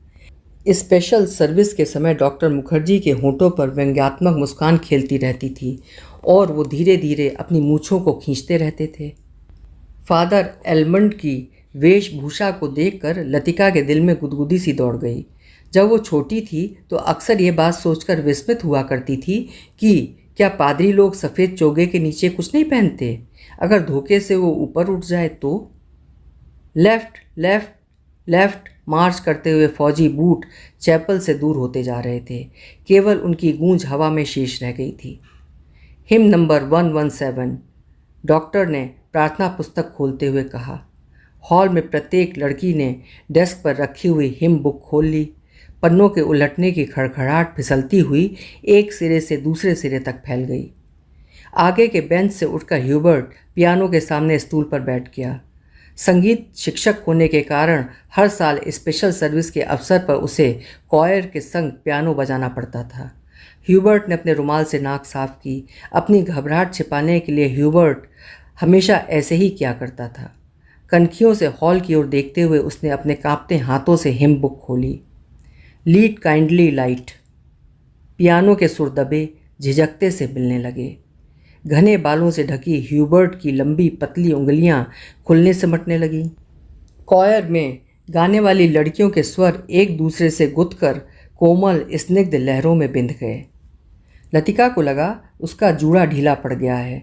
स्पेशल सर्विस के समय डॉक्टर मुखर्जी के होंठों पर व्यंग्यात्मक मुस्कान खेलती रहती थी और वो धीरे धीरे अपनी मूँछों को खींचते रहते थे। फादर एलमंड की वेशभूषा को देखकर लतिका के दिल में गुदगुदी सी दौड़ गई। जब वो छोटी थी तो अक्सर ये बात सोचकर विस्मित हुआ करती थी कि क्या पादरी लोग सफ़ेद चोगे के नीचे कुछ नहीं पहनते? अगर धोखे से वो ऊपर उठ जाए तो? लेफ्ट लेफ्ट लेफ्ट मार्च करते हुए फौजी बूट चैपल से दूर होते जा रहे थे। केवल उनकी गूंज हवा में शेष रह गई थी। हिम नंबर 117, डॉक्टर ने प्रार्थना पुस्तक खोलते हुए कहा। हॉल में प्रत्येक लड़की ने डेस्क पर रखी हुई हिम बुक खोल ली। पन्नों के उलटने की खड़खड़ाहट फिसलती हुई एक सिरे से दूसरे सिरे तक फैल गई। आगे के बेंच से उठकर ह्यूबर्ट पियानो के सामने स्टूल पर बैठ गया। संगीत शिक्षक होने के कारण हर साल स्पेशल सर्विस के अवसर पर उसे कॉयर के संग पियानो बजाना पड़ता था। ह्यूबर्ट ने अपने रुमाल से नाक साफ की। अपनी घबराहट छिपाने के लिए ह्यूबर्ट हमेशा ऐसे ही किया करता था। कनखियों से हॉल की ओर देखते हुए उसने अपने कांपते हाथों से हिम बुक खोली। Lead kindly light. पियानो के सुर दबे, झिझकते से मिलने लगे। घने बालों से ढकी ह्यूबर्ट की लंबी पतली उंगलियां खुलने सिमटने लगीं। कॉयर में गाने वाली लड़कियों के स्वर एक दूसरे से गुथकर कोमल स्निग्ध लहरों में बिंध गए। लतिका को लगा उसका जूड़ा ढीला पड़ गया है,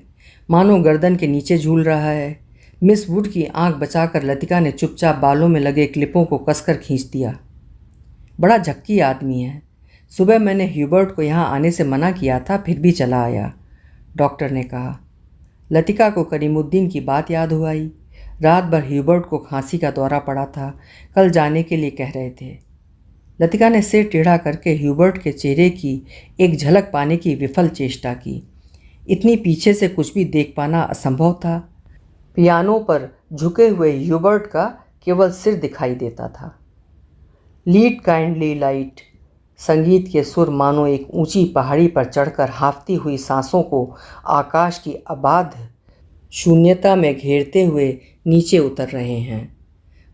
मानो गर्दन के नीचे झूल रहा है। मिस वुड की आंख बचाकर लतिका ने चुपचाप बालों में लगे क्लिपों को कसकर खींच दिया। बड़ा झक्की आदमी है। सुबह मैंने ह्यूबर्ट को यहाँ आने से मना किया था, फिर भी चला आया, डॉक्टर ने कहा। लतिका को करीमुद्दीन की बात याद हो आई। रात भर ह्यूबर्ट को खांसी का दौरा पड़ा था, कल जाने के लिए कह रहे थे। लतिका ने सिर टेढ़ा करके ह्यूबर्ट के चेहरे की एक झलक पाने की विफल चेष्टा की। इतनी पीछे से कुछ भी देख पाना असंभव था। पियानो पर झुके हुए ह्यूबर्ट का केवल सिर दिखाई देता था। Lead kindly light. संगीत के सुर मानो एक ऊंची पहाड़ी पर चढ़कर हाफती हुई सांसों को आकाश की अबाध शून्यता में घेरते हुए नीचे उतर रहे हैं।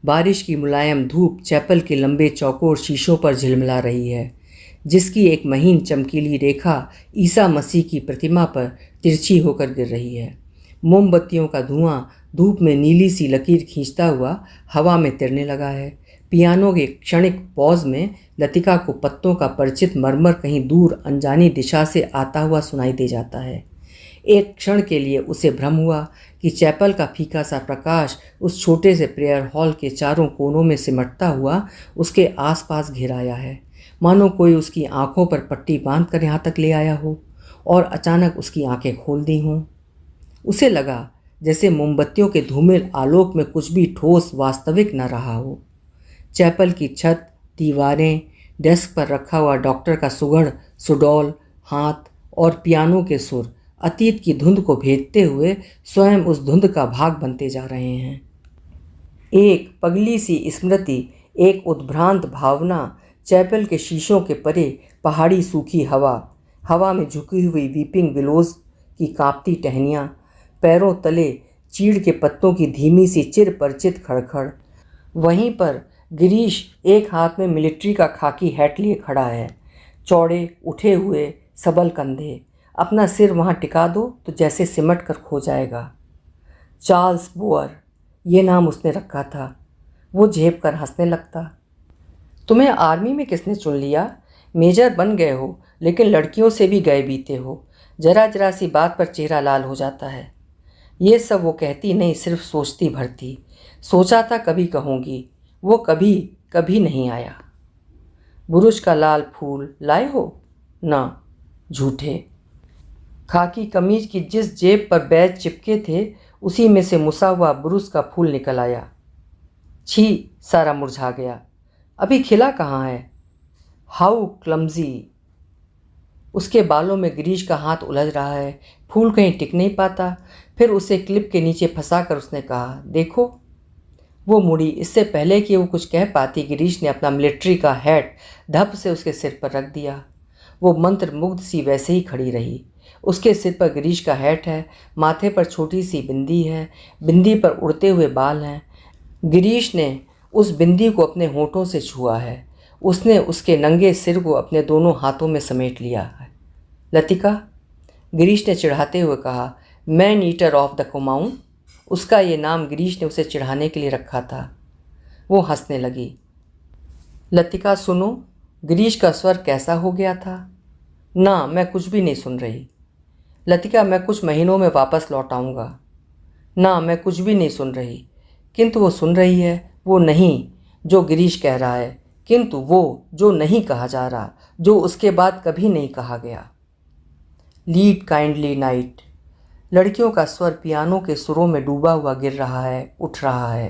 बारिश की मुलायम धूप चैपल के लंबे चौकोर शीशों पर झिलमिला रही है, जिसकी एक महीन चमकीली रेखा ईसा मसीह की प्रतिमा पर तिरछी होकर गिर रही है। मोमबत्तियों का धुआं धूप में नीली सी लकीर खींचता हुआ हवा में तिरने लगा है। पियानो के क्षणिक पॉज में लतिका को पत्तों का परिचित मरमर कहीं दूर अनजानी दिशा से आता हुआ सुनाई दे जाता है। एक क्षण के लिए उसे भ्रम हुआ कि चैपल का फीका सा प्रकाश उस छोटे से प्रेयर हॉल के चारों कोनों में सिमटता हुआ उसके आसपास घिराया है, मानो कोई उसकी आंखों पर पट्टी बांधकर यहाँ तक ले आया हो और अचानक उसकी आंखें खोल दी हों। उसे लगा जैसे मोमबत्तियों के धूमिल आलोक में कुछ भी ठोस वास्तविक न रहा हो। चैपल की छत, दीवारें, डेस्क पर रखा हुआ डॉक्टर का सुघड़ सुडौल हाथ और पियानो के सुर अतीत की धुंध को भेदते हुए स्वयं उस धुंध का भाग बनते जा रहे हैं। एक पगली सी स्मृति, एक उद्भ्रांत भावना, चैपल के शीशों के परे पहाड़ी सूखी हवा में झुकी हुई वीपिंग विलोज की कांपती टहनियाँ, पैरों तले चीड़ के पत्तों की धीमी सी चिर परिचित खड़खड़। वहीं पर गिरीश एक हाथ में मिलिट्री का खाकी हैट लिए खड़ा है, चौड़े उठे हुए सबल कंधे। अपना सिर वहाँ टिका दो तो जैसे सिमट कर खो जाएगा। चार्ल्स बोअर, ये नाम उसने रखा था। वो झेप कर हंसने लगता। तुम्हें आर्मी में किसने चुन लिया? मेजर बन गए हो, लेकिन लड़कियों से भी गए बीते हो। जरा जरा सी बात पर चेहरा लाल हो जाता है। ये सब वो कहती नहीं, सिर्फ सोचती भरती। सोचा था कभी कहूँगी, वो कभी कभी नहीं आया। बुरुज का लाल फूल लाए हो? ना, झूठे। खाकी कमीज की जिस जेब पर बैज चिपके थे उसी में से मुसा हुआ बुरुज का फूल निकल आया। छी, सारा मुरझा गया। अभी खिला कहाँ है? How clumsy. उसके बालों में गिरीश का हाथ उलझ रहा है, फूल कहीं टिक नहीं पाता। फिर उसे क्लिप के नीचे फंसाकर उसने कहा, देखो। वो मुड़ी। इससे पहले कि वो कुछ कह पाती, गिरीश ने अपना मिलिट्री का हैट धप से उसके सिर पर रख दिया। वो मंत्र मुग्ध सी वैसे ही खड़ी रही। उसके सिर पर गिरीश का हैट है, माथे पर छोटी सी बिंदी है, बिंदी पर उड़ते हुए बाल हैं। गिरीश ने उस बिंदी को अपने होठों से छुआ है। उसने उसके नंगे सिर को अपने दोनों हाथों में समेट लिया है। लतिका, गिरीश ने चिढ़ाते हुए कहा, man eater of the Kumaon. उसका ये नाम गिरीश ने उसे चिढ़ाने के लिए रखा था। वो हंसने लगी। लतिका सुनो, गिरीश का स्वर कैसा हो गया था? ना, मैं कुछ भी नहीं सुन रही। लतिका, मैं कुछ महीनों में वापस लौट आऊँगा। ना, मैं कुछ भी नहीं सुन रही। किंतु वो सुन रही है, वो नहीं जो गिरीश कह रहा है, किंतु वो जो नहीं कहा जा रहा, जो उसके बाद कभी नहीं कहा गया। Lead kindly night. लड़कियों का स्वर पियानो के सुरों में डूबा हुआ गिर रहा है, उठ रहा है।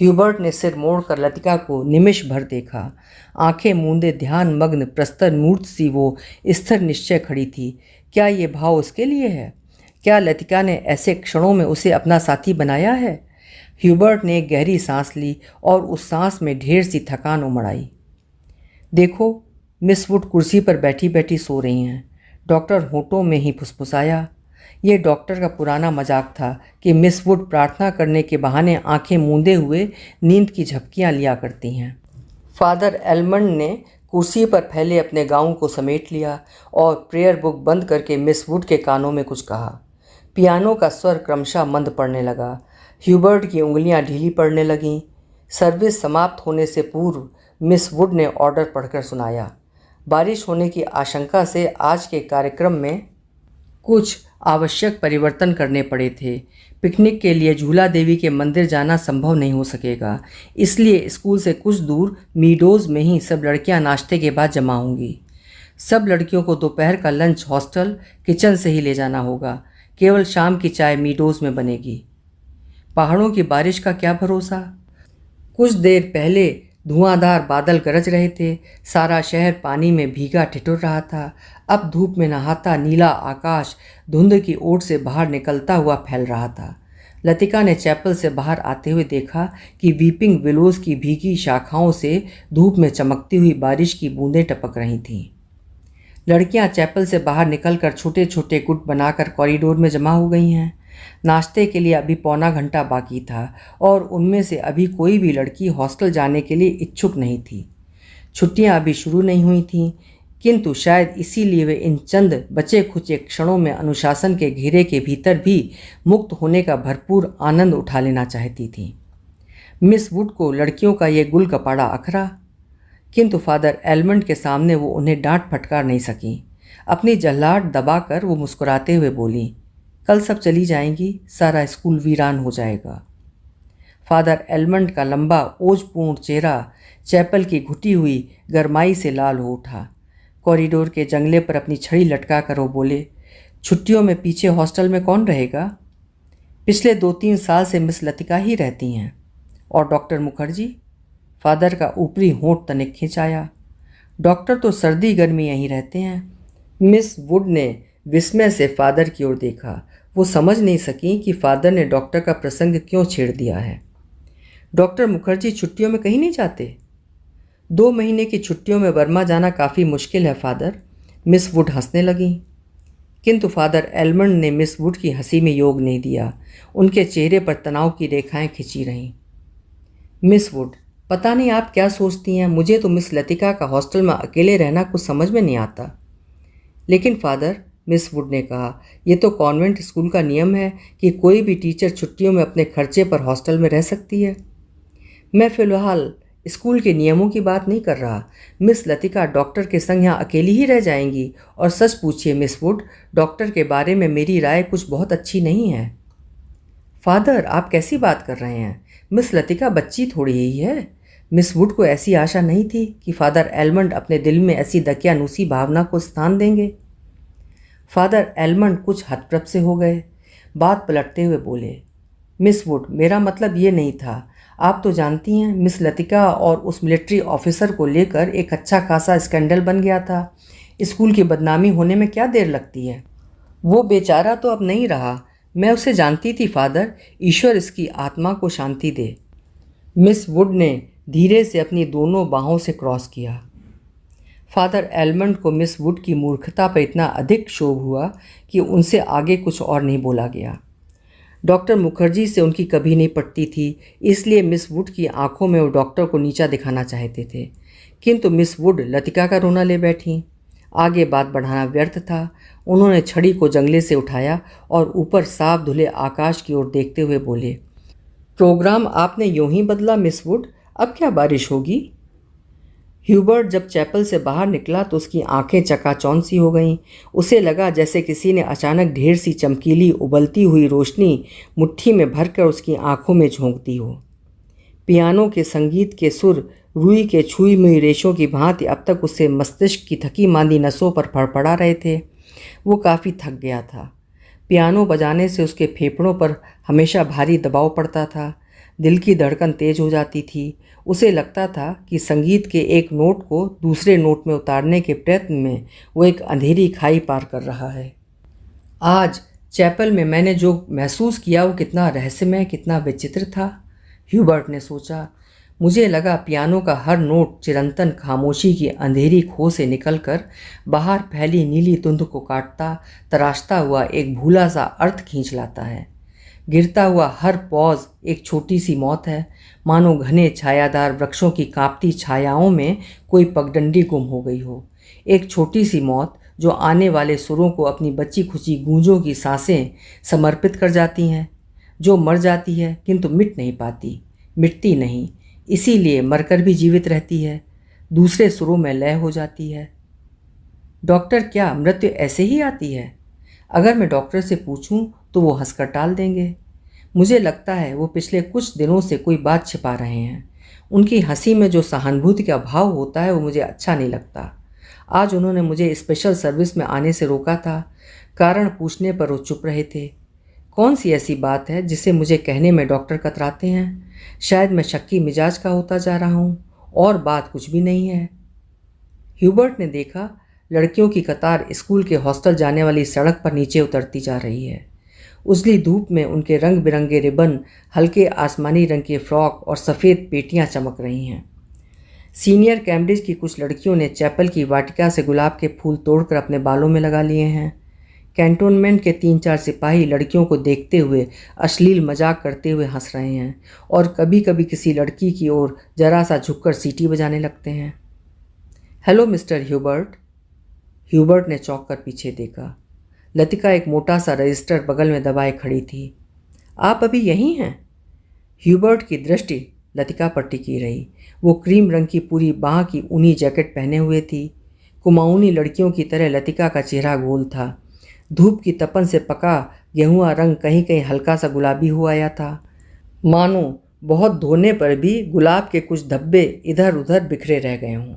ह्यूबर्ट ने सिर मोड़कर लतिका को निमिष भर देखा। आंखें मूंदे ध्यान मग्न प्रस्तर मूर्त सी वो स्थिर निश्चय खड़ी थी। क्या ये भाव उसके लिए है? क्या लतिका ने ऐसे क्षणों में उसे अपना साथी बनाया है? ह्यूबर्ट ने एक गहरी सांस ली और उस सांस में ढेर सी थकान उमड़ आई। देखो, मिस वुड कुर्सी पर बैठी बैठी सो रही हैं। डॉक्टर होठों में ही फुसफुसाया। ये डॉक्टर का पुराना मजाक था कि मिस वुड प्रार्थना करने के बहाने आंखें मूंदे हुए नींद की झपकियां लिया करती हैं। फादर एलमंड ने कुर्सी पर फैले अपने गाउन को समेट लिया और प्रेयर बुक बंद करके मिस वुड के कानों में कुछ कहा। पियानो का स्वर क्रमशः मंद पड़ने लगा। ह्यूबर्ट की उंगलियां ढीली पड़ने लगीं। सर्विस समाप्त होने से पूर्व मिस वुड ने ऑर्डर पढ़कर सुनाया। बारिश होने की आशंका से आज के कार्यक्रम में कुछ आवश्यक परिवर्तन करने पड़े थे। पिकनिक के लिए झूला देवी के मंदिर जाना संभव नहीं हो सकेगा, इसलिए स्कूल से कुछ दूर मीडोज़ में ही सब लड़कियां नाश्ते के बाद जमा होंगी। सब लड़कियों को दोपहर का लंच हॉस्टल किचन से ही ले जाना होगा। केवल शाम की चाय मीडोज़ में बनेगी। पहाड़ों की बारिश का क्या भरोसा? कुछ देर पहले धुआंधार बादल गरज रहे थे। सारा शहर पानी में भीगा ठिठुर रहा था। अब धूप में नहाता नीला आकाश धुंध की ओट से बाहर निकलता हुआ फैल रहा था। लतिका ने चैपल से बाहर आते हुए देखा कि वीपिंग विलोज की भीगी शाखाओं से धूप में चमकती हुई बारिश की बूंदें टपक रही थीं। लड़कियां चैपल से बाहर निकलकर छोटे छोटे गुट बनाकर कॉरिडोर में जमा हो गई हैं। नाश्ते के लिए अभी पौना घंटा बाकी था और उनमें से अभी कोई भी लड़की हॉस्टल जाने के लिए इच्छुक नहीं थी। छुट्टियां अभी शुरू नहीं हुई थीं, किंतु शायद इसीलिए वे इन चंद बचे खुचे क्षणों में अनुशासन के घेरे के भीतर भी मुक्त होने का भरपूर आनंद उठा लेना चाहती थीं। मिस वुड को लड़कियों का ये गुल कपाड़ा अखरा, किंतु फादर एलमंड के सामने वो उन्हें डांट फटकार नहीं सकी। अपनी जल्लाहट दबाकर वो मुस्कुराते हुए बोली, कल सब चली जाएंगी, सारा स्कूल वीरान हो जाएगा। फादर एलमंड का लंबा ओजपूर्ण चेहरा चैपल की घुटी हुई गरमाई से लाल हो उठा। कॉरिडोर के जंगले पर अपनी छड़ी लटका कर वो बोले, छुट्टियों में पीछे हॉस्टल में कौन रहेगा? पिछले 2-3 साल से मिस लतिका ही रहती हैं। और डॉक्टर मुखर्जी? फादर का ऊपरी होंठ तनिक खिंचाया। डॉक्टर तो सर्दी गर्मी यहीं रहते हैं। मिस वुड ने विस्मय से फादर की ओर देखा। वो समझ नहीं सकी कि फादर ने डॉक्टर का प्रसंग क्यों छेड़ दिया है। डॉक्टर मुखर्जी छुट्टियों में कहीं नहीं जाते? 2 महीने की छुट्टियों में बर्मा जाना काफ़ी मुश्किल है फादर। मिस वुड हंसने लगीं। किंतु फादर एलमंड ने मिस वुड की हंसी में योग नहीं दिया। उनके चेहरे पर तनाव की रेखाएं खिंची रहीं। मिस वुड, पता नहीं आप क्या सोचती हैं, मुझे तो मिस लतिका का हॉस्टल में अकेले रहना कुछ समझ में नहीं आता। लेकिन फादर, मिस वुड ने कहा, यह तो कॉन्वेंट स्कूल का नियम है कि कोई भी टीचर छुट्टियों में अपने खर्चे पर हॉस्टल में रह सकती है। मैं फ़िलहाल स्कूल के नियमों की बात नहीं कर रहा। मिस लतिका डॉक्टर के संग यहाँ अकेली ही रह जाएंगी। और सच पूछिए मिस वुड, डॉक्टर के बारे में मेरी राय कुछ बहुत अच्छी नहीं है। फादर, आप कैसी बात कर रहे हैं? मिस लतिका बच्ची थोड़ी ही है। मिस वुड को ऐसी आशा नहीं थी कि फादर एलमंड अपने दिल में ऐसी दकियानूसी भावना को स्थान देंगे। फादर एलमंड कुछ हतप्रभ से हो गए। बात पलटते हुए बोले, मिस वुड, मेरा मतलब ये नहीं था। आप तो जानती हैं, मिस लतिका और उस मिलिट्री ऑफिसर को लेकर एक अच्छा खासा स्कैंडल बन गया था। स्कूल की बदनामी होने में क्या देर लगती है? वो बेचारा तो अब नहीं रहा। मैं उसे जानती थी फादर। ईश्वर इसकी आत्मा को शांति दे। मिस वुड ने धीरे से अपनी दोनों बाहों से क्रॉस किया। फादर एलमंड को मिस वुड की मूर्खता पर इतना अधिक क्षोभ हुआ कि उनसे आगे कुछ और नहीं बोला गया। डॉक्टर मुखर्जी से उनकी कभी नहीं पटती थी, इसलिए मिस वुड की आंखों में वो डॉक्टर को नीचा दिखाना चाहते थे। किंतु मिस वुड लतिका का रोना ले बैठी। आगे बात बढ़ाना व्यर्थ था। उन्होंने छड़ी को जंगले से उठाया और ऊपर साफ धुले आकाश की ओर देखते हुए बोले, प्रोग्राम आपने यूं ही बदला मिस वुड, अब क्या बारिश होगी? ह्यूबर्ट जब चैपल से बाहर निकला तो उसकी आंखें चकाचौंध सी हो गईं। उसे लगा जैसे किसी ने अचानक ढेर सी चमकीली उबलती हुई रोशनी मुट्ठी में भरकर उसकी आंखों में झोंक दी हो। पियानो के संगीत के सुर रुई के छुई हुई रेशों की भांति अब तक उससे मस्तिष्क की थकी मांदी नसों पर फड़फड़ा रहे थे। वो काफ़ी थक गया था। पियानो बजाने से उसके फेफड़ों पर हमेशा भारी दबाव पड़ता था। दिल की धड़कन तेज हो जाती थी। उसे लगता था कि संगीत के एक नोट को दूसरे नोट में उतारने के प्रयत्न में वो एक अंधेरी खाई पार कर रहा है। आज चैपल में मैंने जो महसूस किया वो कितना रहस्यमय, कितना विचित्र था, ह्यूबर्ट ने सोचा। मुझे लगा पियानो का हर नोट चिरंतन खामोशी की अंधेरी खो से निकलकर बाहर फैली नीली धुंध को काटता तराशता हुआ एक भूला सा अर्थ खींच लाता है। गिरता हुआ हर पॉज एक छोटी सी मौत है, मानो घने छायादार वृक्षों की कांपती छायाओं में कोई पगडंडी गुम हो गई हो। एक छोटी सी मौत जो आने वाले सुरों को अपनी बची खुची गूंजों की सांसें समर्पित कर जाती हैं, जो मर जाती है किंतु मिट नहीं पाती, मिटती नहीं, इसीलिए मरकर भी जीवित रहती है, दूसरे सुरों में लय हो जाती है। डॉक्टर, क्या मृत्यु ऐसे ही आती है? अगर मैं डॉक्टर से पूछूं तो वो हंसकर टाल देंगे। मुझे लगता है वो पिछले कुछ दिनों से कोई बात छिपा रहे हैं। उनकी हंसी में जो सहानुभूति का भाव होता है वो मुझे अच्छा नहीं लगता। आज उन्होंने मुझे स्पेशल सर्विस में आने से रोका था। कारण पूछने पर वो चुप रहे थे। कौन सी ऐसी बात है जिसे मुझे कहने में डॉक्टर कतराते हैं? शायद मैं शक्की मिजाज का होता जा रहा हूँ, और बात कुछ भी नहीं है। ह्यूबर्ट ने देखा, लड़कियों की कतार स्कूल के हॉस्टल जाने वाली सड़क पर नीचे उतरती जा रही है। उजली धूप में उनके रंग बिरंगे रिबन, हल्के आसमानी रंग के फ्रॉक और सफ़ेद पेटियां चमक रही हैं। सीनियर कैम्ब्रिज की कुछ लड़कियों ने चैपल की वाटिका से गुलाब के फूल तोड़कर अपने बालों में लगा लिए हैं। कैंटोनमेंट के 3-4 सिपाही लड़कियों को देखते हुए अश्लील मजाक करते हुए हंस रहे हैं और कभी कभी किसी लड़की की ओर जरा सा झुककर सीटी बजाने लगते हैं। Hello mister Hubert. ह्यूबर्ट ने चौंक कर पीछे देखा। लतिका एक मोटा सा रजिस्टर बगल में दबाए खड़ी थी। आप अभी यहीं हैं? ह्यूबर्ट की दृष्टि लतिका पर टिकी रही। वो क्रीम रंग की पूरी बाँह की ऊनी जैकेट पहने हुए थी। कुमाऊनी लड़कियों की तरह लतिका का चेहरा गोल था। धूप की तपन से पका गेहुआ रंग कहीं कहीं हल्का सा गुलाबी हो आया था, मानो बहुत धोने पर भी गुलाब के कुछ धब्बे इधर उधर बिखरे रह गए हों।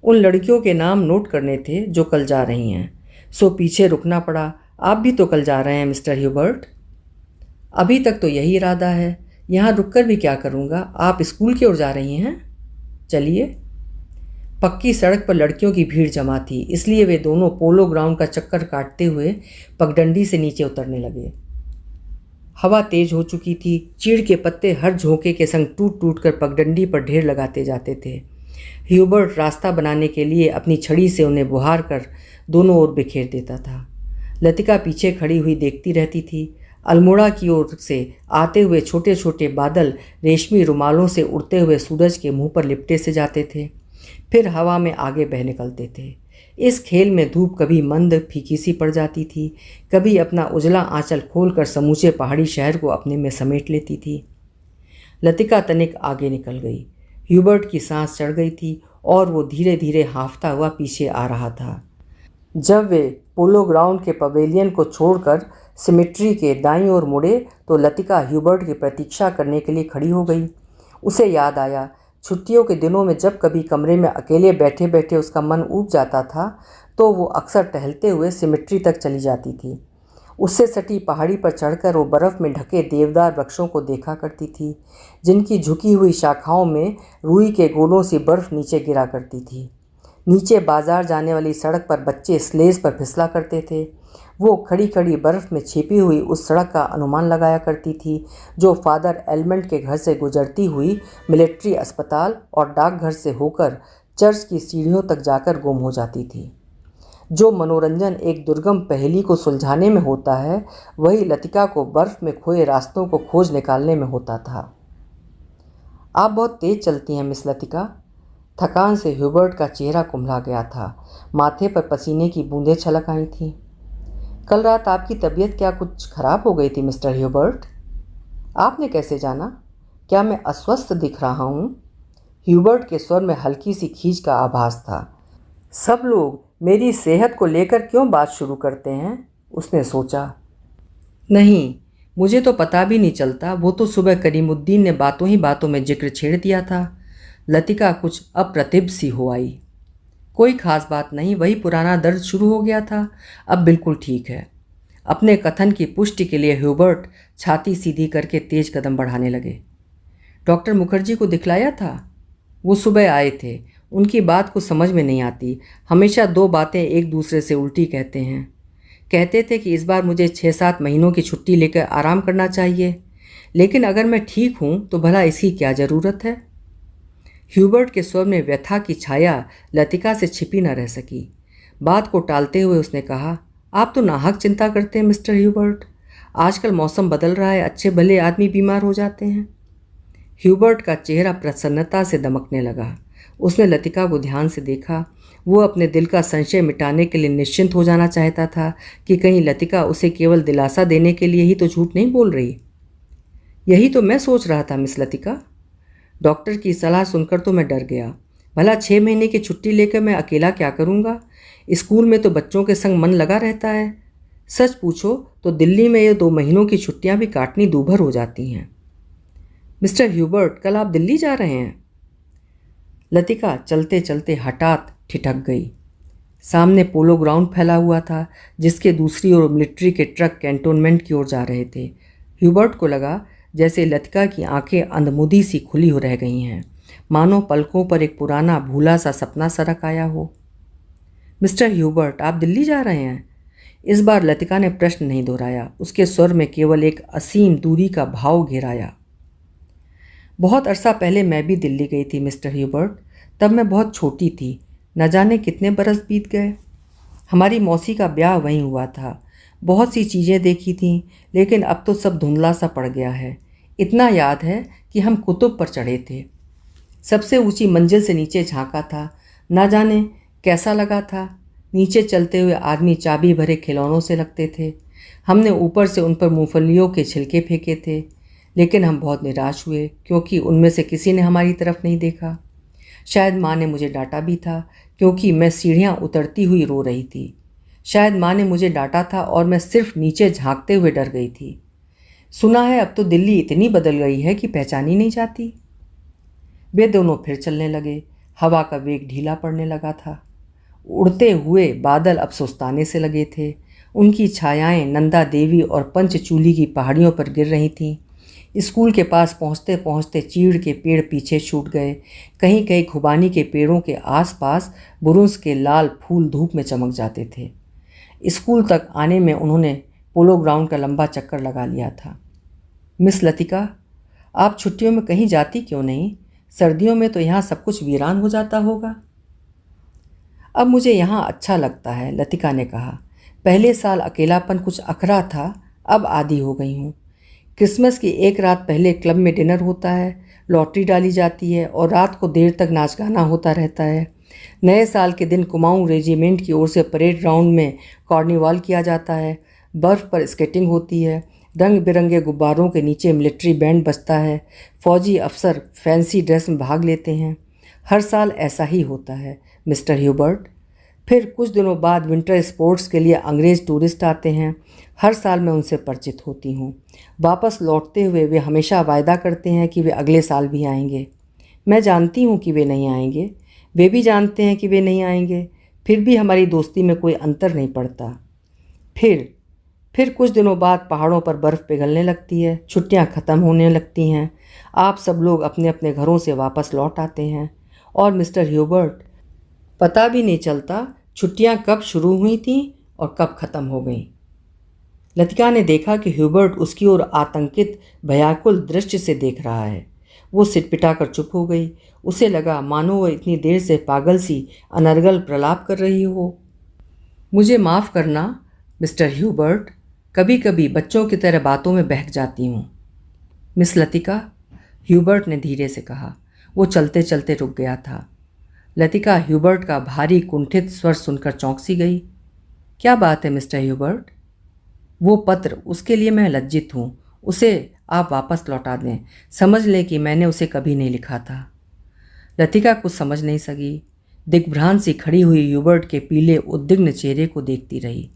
उन लड़कियों के नाम नोट करने थे जो कल जा रही हैं, सो पीछे रुकना पड़ा। आप भी तो कल जा रहे हैं मिस्टर ह्यूबर्ट? अभी तक तो यही इरादा है। यहाँ रुककर भी क्या करूँगा? आप स्कूल की ओर जा रही हैं? चलिए। पक्की सड़क पर लड़कियों की भीड़ जमा थी, इसलिए वे दोनों पोलो ग्राउंड का चक्कर काटते हुए पगडंडी से नीचे उतरने लगे। हवा तेज हो चुकी थी। चीड़ के पत्ते हर झोंके के संग टूट टूट कर पगडंडी पर ढेर लगाते जाते थे। ह्यूबर्ट रास्ता बनाने के लिए अपनी छड़ी से उन्हें बुहार कर दोनों ओर बिखेर देता था। लतिका पीछे खड़ी हुई देखती रहती थी। अल्मोड़ा की ओर से आते हुए छोटे छोटे बादल रेशमी रुमालों से उड़ते हुए सूरज के मुंह पर लिपटे से जाते थे, फिर हवा में आगे बह निकलते थे। इस खेल में धूप कभी मंद फीकी सी पड़ जाती थी, कभी अपना उजला आंचल खोलकर समूचे पहाड़ी शहर को अपने में समेट लेती थी। लतिका तनिक आगे निकल गई। ह्यूबर्ट की सांस चढ़ गई थी और वो धीरे धीरे हाँफता हुआ पीछे आ रहा था। जब वे पोलो ग्राउंड के पवेलियन को छोड़कर सिमेट्री के दाईं ओर मुड़े तो लतिका ह्यूबर्ट की प्रतीक्षा करने के लिए खड़ी हो गई। उसे याद आया, छुट्टियों के दिनों में जब कभी कमरे में अकेले बैठे बैठे उसका मन ऊब जाता था तो वो अक्सर टहलते हुए सिमेट्री तक चली जाती थी। उससे सटी पहाड़ी पर चढ़कर वो बर्फ़ में ढके देवदार वृक्षों को देखा करती थी, जिनकी झुकी हुई शाखाओं में रुई के गोलों सी बर्फ़ नीचे गिरा करती थी। नीचे बाजार जाने वाली सड़क पर बच्चे स्लेज पर फिसला करते थे। वो खड़ी खड़ी बर्फ़ में छिपी हुई उस सड़क का अनुमान लगाया करती थी जो फादर एलमंड के घर से गुजरती हुई मिलिट्री अस्पताल और डाकघर से होकर चर्च की सीढ़ियों तक जाकर गुम हो जाती थी। जो मनोरंजन एक दुर्गम पहेली को सुलझाने में होता है, वही लतिका को बर्फ़ में खोए रास्तों को खोज निकालने में होता था। आप बहुत तेज़ चलती हैं मिस लतिका। थकान से ह्यूबर्ट का चेहरा कुम्हला गया था। माथे पर पसीने की बूंदें छलक आई थीं। कल रात आपकी तबीयत क्या कुछ खराब हो गई थी मिस्टर ह्यूबर्ट? आपने कैसे जाना? क्या मैं अस्वस्थ दिख रहा हूँ? ह्यूबर्ट के स्वर में हल्की सी खींच का आभास था। सब लोग मेरी सेहत को लेकर क्यों बात शुरू करते हैं? उसने सोचा। नहीं, मुझे तो पता भी नहीं चलता। वो तो सुबह करीमुद्दीन ने बातों ही बातों में जिक्र छेड़ दिया था। लतिका कुछ अप्रतिभ सी हो आई। कोई खास बात नहीं, वही पुराना दर्द शुरू हो गया था, अब बिल्कुल ठीक है। अपने कथन की पुष्टि के लिए ह्यूबर्ट छाती सीधी करके तेज कदम बढ़ाने लगे। डॉक्टर मुखर्जी को दिखलाया था? वो सुबह आए थे। उनकी बात को समझ में नहीं आती, हमेशा दो बातें एक दूसरे से उल्टी कहते हैं। कहते थे कि इस बार मुझे 6-7 महीनों की छुट्टी लेकर आराम करना चाहिए, लेकिन अगर मैं ठीक हूँ तो भला इसकी क्या ज़रूरत है? ह्यूबर्ट के स्वर में व्यथा की छाया लतिका से छिपी न रह सकी। बात को टालते हुए उसने कहा, आप तो नाहक चिंता करते हैं मिस्टर ह्यूबर्ट। आजकल मौसम बदल रहा है, अच्छे भले आदमी बीमार हो जाते हैं। ह्यूबर्ट का चेहरा प्रसन्नता से दमकने लगा। उसने लतिका को ध्यान से देखा। वो अपने दिल का संशय मिटाने के लिए निश्चिंत हो जाना चाहता था कि कहीं लतिका उसे केवल दिलासा देने के लिए ही तो झूठ नहीं बोल रही। यही तो मैं सोच रहा था मिस लतिका। डॉक्टर की सलाह सुनकर तो मैं डर गया। भला 6 महीने की छुट्टी लेकर मैं अकेला क्या करूँगा? स्कूल में तो बच्चों के संग मन लगा रहता है। सच पूछो तो दिल्ली में ये 2 महीनों की छुट्टियाँ भी काटनी दूभर हो जाती हैं। मिस्टर ह्यूबर्ट, कल आप दिल्ली जा रहे हैं? लतिका चलते चलते हठात ठिठक गई। सामने पोलो ग्राउंड फैला हुआ था, जिसके दूसरी ओर मिलिट्री के ट्रक कैंटोनमेंट की ओर जा रहे थे। ह्यूबर्ट को लगा जैसे लतिका की आंखें अंधमुदी सी खुली हो रह गई हैं, मानो पलकों पर एक पुराना भूला सा सपना सरक आया हो। मिस्टर ह्यूबर्ट, आप दिल्ली जा रहे हैं? इस बार लतिका ने प्रश्न नहीं दोहराया, उसके स्वर में केवल एक असीम दूरी का भाव घेराया। बहुत अरसा पहले मैं भी दिल्ली गई थी मिस्टर ह्यूबर्ट। तब मैं बहुत छोटी थी, न जाने कितने बरस बीत गए। हमारी मौसी का ब्याह वहीं हुआ था। बहुत सी चीज़ें देखी थीं, लेकिन अब तो सब धुंधला सा पड़ गया है। इतना याद है कि हम कुतुब पर चढ़े थे। सबसे ऊंची मंजिल से नीचे झांका था। ना जाने कैसा लगा था। नीचे चलते हुए आदमी चाबी भरे खिलौनों से लगते थे। हमने ऊपर से उन पर मूंगफलियों के छिलके फेंके थे। लेकिन हम बहुत निराश हुए क्योंकि उनमें से किसी ने हमारी तरफ नहीं देखा। शायद माँ ने मुझे डांटा भी था क्योंकि मैं सीढ़ियाँ उतरती हुई रो रही थी। शायद माँ ने मुझे डांटा था और मैं सिर्फ नीचे झांकते हुए डर गई थी। सुना है अब तो दिल्ली इतनी बदल गई है कि पहचानी नहीं जाती। वे दोनों फिर चलने लगे। हवा का वेग ढीला पड़ने लगा था। उड़ते हुए बादल अब सुस्ताने से लगे थे। उनकी छायाएं नंदा देवी और पंचचूली की पहाड़ियों पर गिर रही थीं। स्कूल के पास पहुंचते पहुंचते चीड़ के पेड़ पीछे छूट गए। कहीं कहीं खुबानी के पेड़ों के आसपास बुरुंस के लाल फूल धूप में चमक जाते थे। स्कूल तक आने में उन्होंने पोलो ग्राउंड का लंबा चक्कर लगा लिया था। मिस लतिका, आप छुट्टियों में कहीं जाती क्यों नहीं? सर्दियों में तो यहाँ सब कुछ वीरान हो जाता होगा। अब मुझे यहाँ अच्छा लगता है, लतिका ने कहा। पहले साल अकेलापन कुछ अखरा था, अब आदी हो गई हूँ। क्रिसमस की एक रात पहले क्लब में डिनर होता है, लॉटरी डाली जाती है और रात को देर तक नाच गाना होता रहता है। नए साल के दिन कुमाऊं रेजिमेंट की ओर से परेड ग्राउंड में कार्निवाल किया जाता है। बर्फ़ पर स्केटिंग होती है। रंग बिरंगे गुब्बारों के नीचे मिलिट्री बैंड बजता है। फौजी अफसर फैंसी ड्रेस में भाग लेते हैं। हर साल ऐसा ही होता है मिस्टर ह्यूबर्ट। फिर कुछ दिनों बाद विंटर स्पोर्ट्स के लिए अंग्रेज़ टूरिस्ट आते हैं। हर साल मैं उनसे परिचित होती हूँ। वापस लौटते हुए वे हमेशा वायदा करते हैं कि वे अगले साल भी आएंगे। मैं जानती हूँ कि वे नहीं आएंगे, वे भी जानते हैं कि वे नहीं आएंगे, फिर भी हमारी दोस्ती में कोई अंतर नहीं पड़ता। फिर कुछ दिनों बाद पहाड़ों पर बर्फ़ पिघलने लगती है। छुट्टियाँ ख़त्म होने लगती हैं। आप सब लोग अपने अपने घरों से वापस लौट आते हैं और मिस्टर ह्यूबर्ट, पता भी नहीं चलता छुट्टियाँ कब शुरू हुई थीं और कब ख़त्म हो गईं। लतिका ने देखा कि ह्यूबर्ट उसकी ओर आतंकित भयाकुल दृष्टि से देख रहा है। वो सिटपिटा कर चुप हो गई। उसे लगा मानो वह इतनी देर से पागल सी अनर्गल प्रलाप कर रही हो। मुझे माफ़ करना मिस्टर ह्यूबर्ट, कभी कभी बच्चों की तरह बातों में बहक जाती हूँ। मिस लतिका, ह्यूबर्ट ने धीरे से कहा। वो चलते चलते रुक गया था। लतिका ह्यूबर्ट का भारी कुंठित स्वर सुनकर चौंक सी गई। क्या बात है मिस्टर ह्यूबर्ट? वो पत्र, उसके लिए मैं लज्जित हूँ। उसे आप वापस लौटा दें। समझ लें कि मैंने उसे कभी नहीं लिखा था। लतिका कुछ समझ नहीं सकी। दिग्भ्रांत सी खड़ी हुई ह्यूबर्ट के पीले उद्विग्न चेहरे को देखती रही।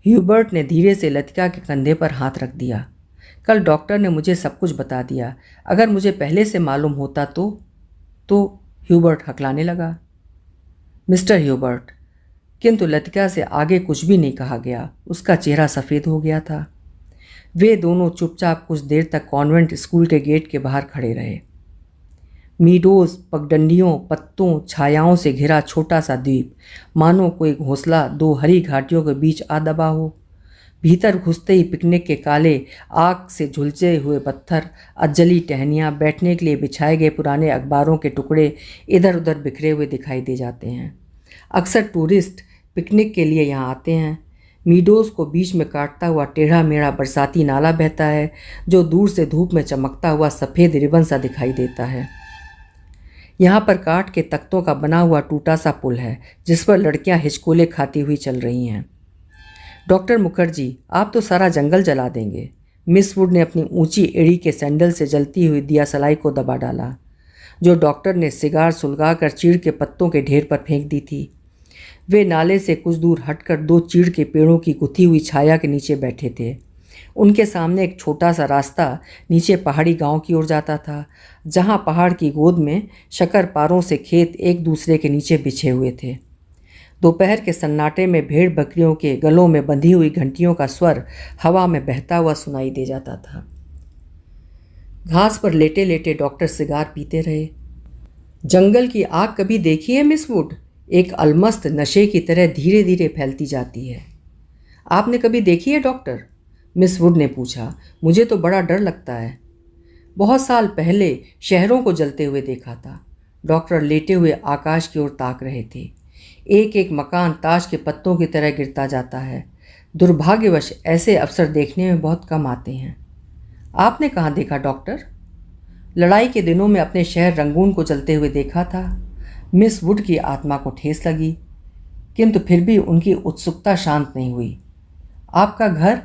ह्यूबर्ट ने धीरे से लतिका के कंधे पर हाथ रख दिया। कल डॉक्टर ने मुझे सब कुछ बता दिया। अगर मुझे पहले से मालूम होता तो ह्यूबर्ट हकलाने लगा। मिस्टर ह्यूबर्ट, किंतु लतिका से आगे कुछ भी नहीं कहा गया। उसका चेहरा सफ़ेद हो गया था। वे दोनों चुपचाप कुछ देर तक कॉन्वेंट स्कूल के गेट के बाहर खड़े रहे। मीडोज, पगडंडियों, पत्तों, छायाओं से घिरा छोटा सा द्वीप, मानो कोई घोंसला दो हरी घाटियों के बीच आ दबा हो। भीतर घुसते ही पिकनिक के काले आग से झुलसे हुए पत्थर, अजली टहनियाँ, बैठने के लिए बिछाए गए पुराने अखबारों के टुकड़े इधर उधर बिखरे हुए दिखाई दे जाते हैं। अक्सर टूरिस्ट पिकनिक के लिए यहाँ आते हैं। मीडोज को बीच में काटता हुआ टेढ़ा मेढ़ा बरसाती नाला बहता है जो दूर से धूप में चमकता हुआ सफ़ेद रिबन सा दिखाई देता है। यहाँ पर काठ के तख्तों का बना हुआ टूटा सा पुल है जिस पर लड़कियाँ हिचकोले खाती हुई चल रही हैं। डॉक्टर मुखर्जी, आप तो सारा जंगल जला देंगे। मिस वुड ने अपनी ऊंची एड़ी के सैंडल से जलती हुई दियासलाई को दबा डाला जो डॉक्टर ने सिगार सुलगा कर चीड़ के पत्तों के ढेर पर फेंक दी थी। वे नाले से कुछ दूर हटकर दो चीड़ के पेड़ों की गुथी हुई छाया के नीचे बैठे थे। उनके सामने एक छोटा सा रास्ता नीचे पहाड़ी गांव की ओर जाता था, जहां पहाड़ की गोद में शक्करपारों से खेत एक दूसरे के नीचे बिछे हुए थे। दोपहर के सन्नाटे में भेड़ बकरियों के गलों में बंधी हुई घंटियों का स्वर हवा में बहता हुआ सुनाई दे जाता था। घास पर लेटे लेटे डॉक्टर सिगार पीते रहे। जंगल की आग कभी देखी है मिस वुड? एक अलमस्त नशे की तरह धीरे धीरे फैलती जाती है। आपने कभी देखी है डॉक्टर? मिस वुड ने पूछा। मुझे तो बड़ा डर लगता है। बहुत साल पहले शहरों को जलते हुए देखा था। डॉक्टर लेटे हुए आकाश की ओर ताक रहे थे। एक एक मकान ताश के पत्तों की तरह गिरता जाता है। दुर्भाग्यवश ऐसे अवसर देखने में बहुत कम आते हैं। आपने कहाँ देखा डॉक्टर? लड़ाई के दिनों में अपने शहर रंगून को जलते हुए देखा था। मिस वुड की आत्मा को ठेस लगी, किंतु फिर भी उनकी उत्सुकता शांत नहीं हुई। आपका घर,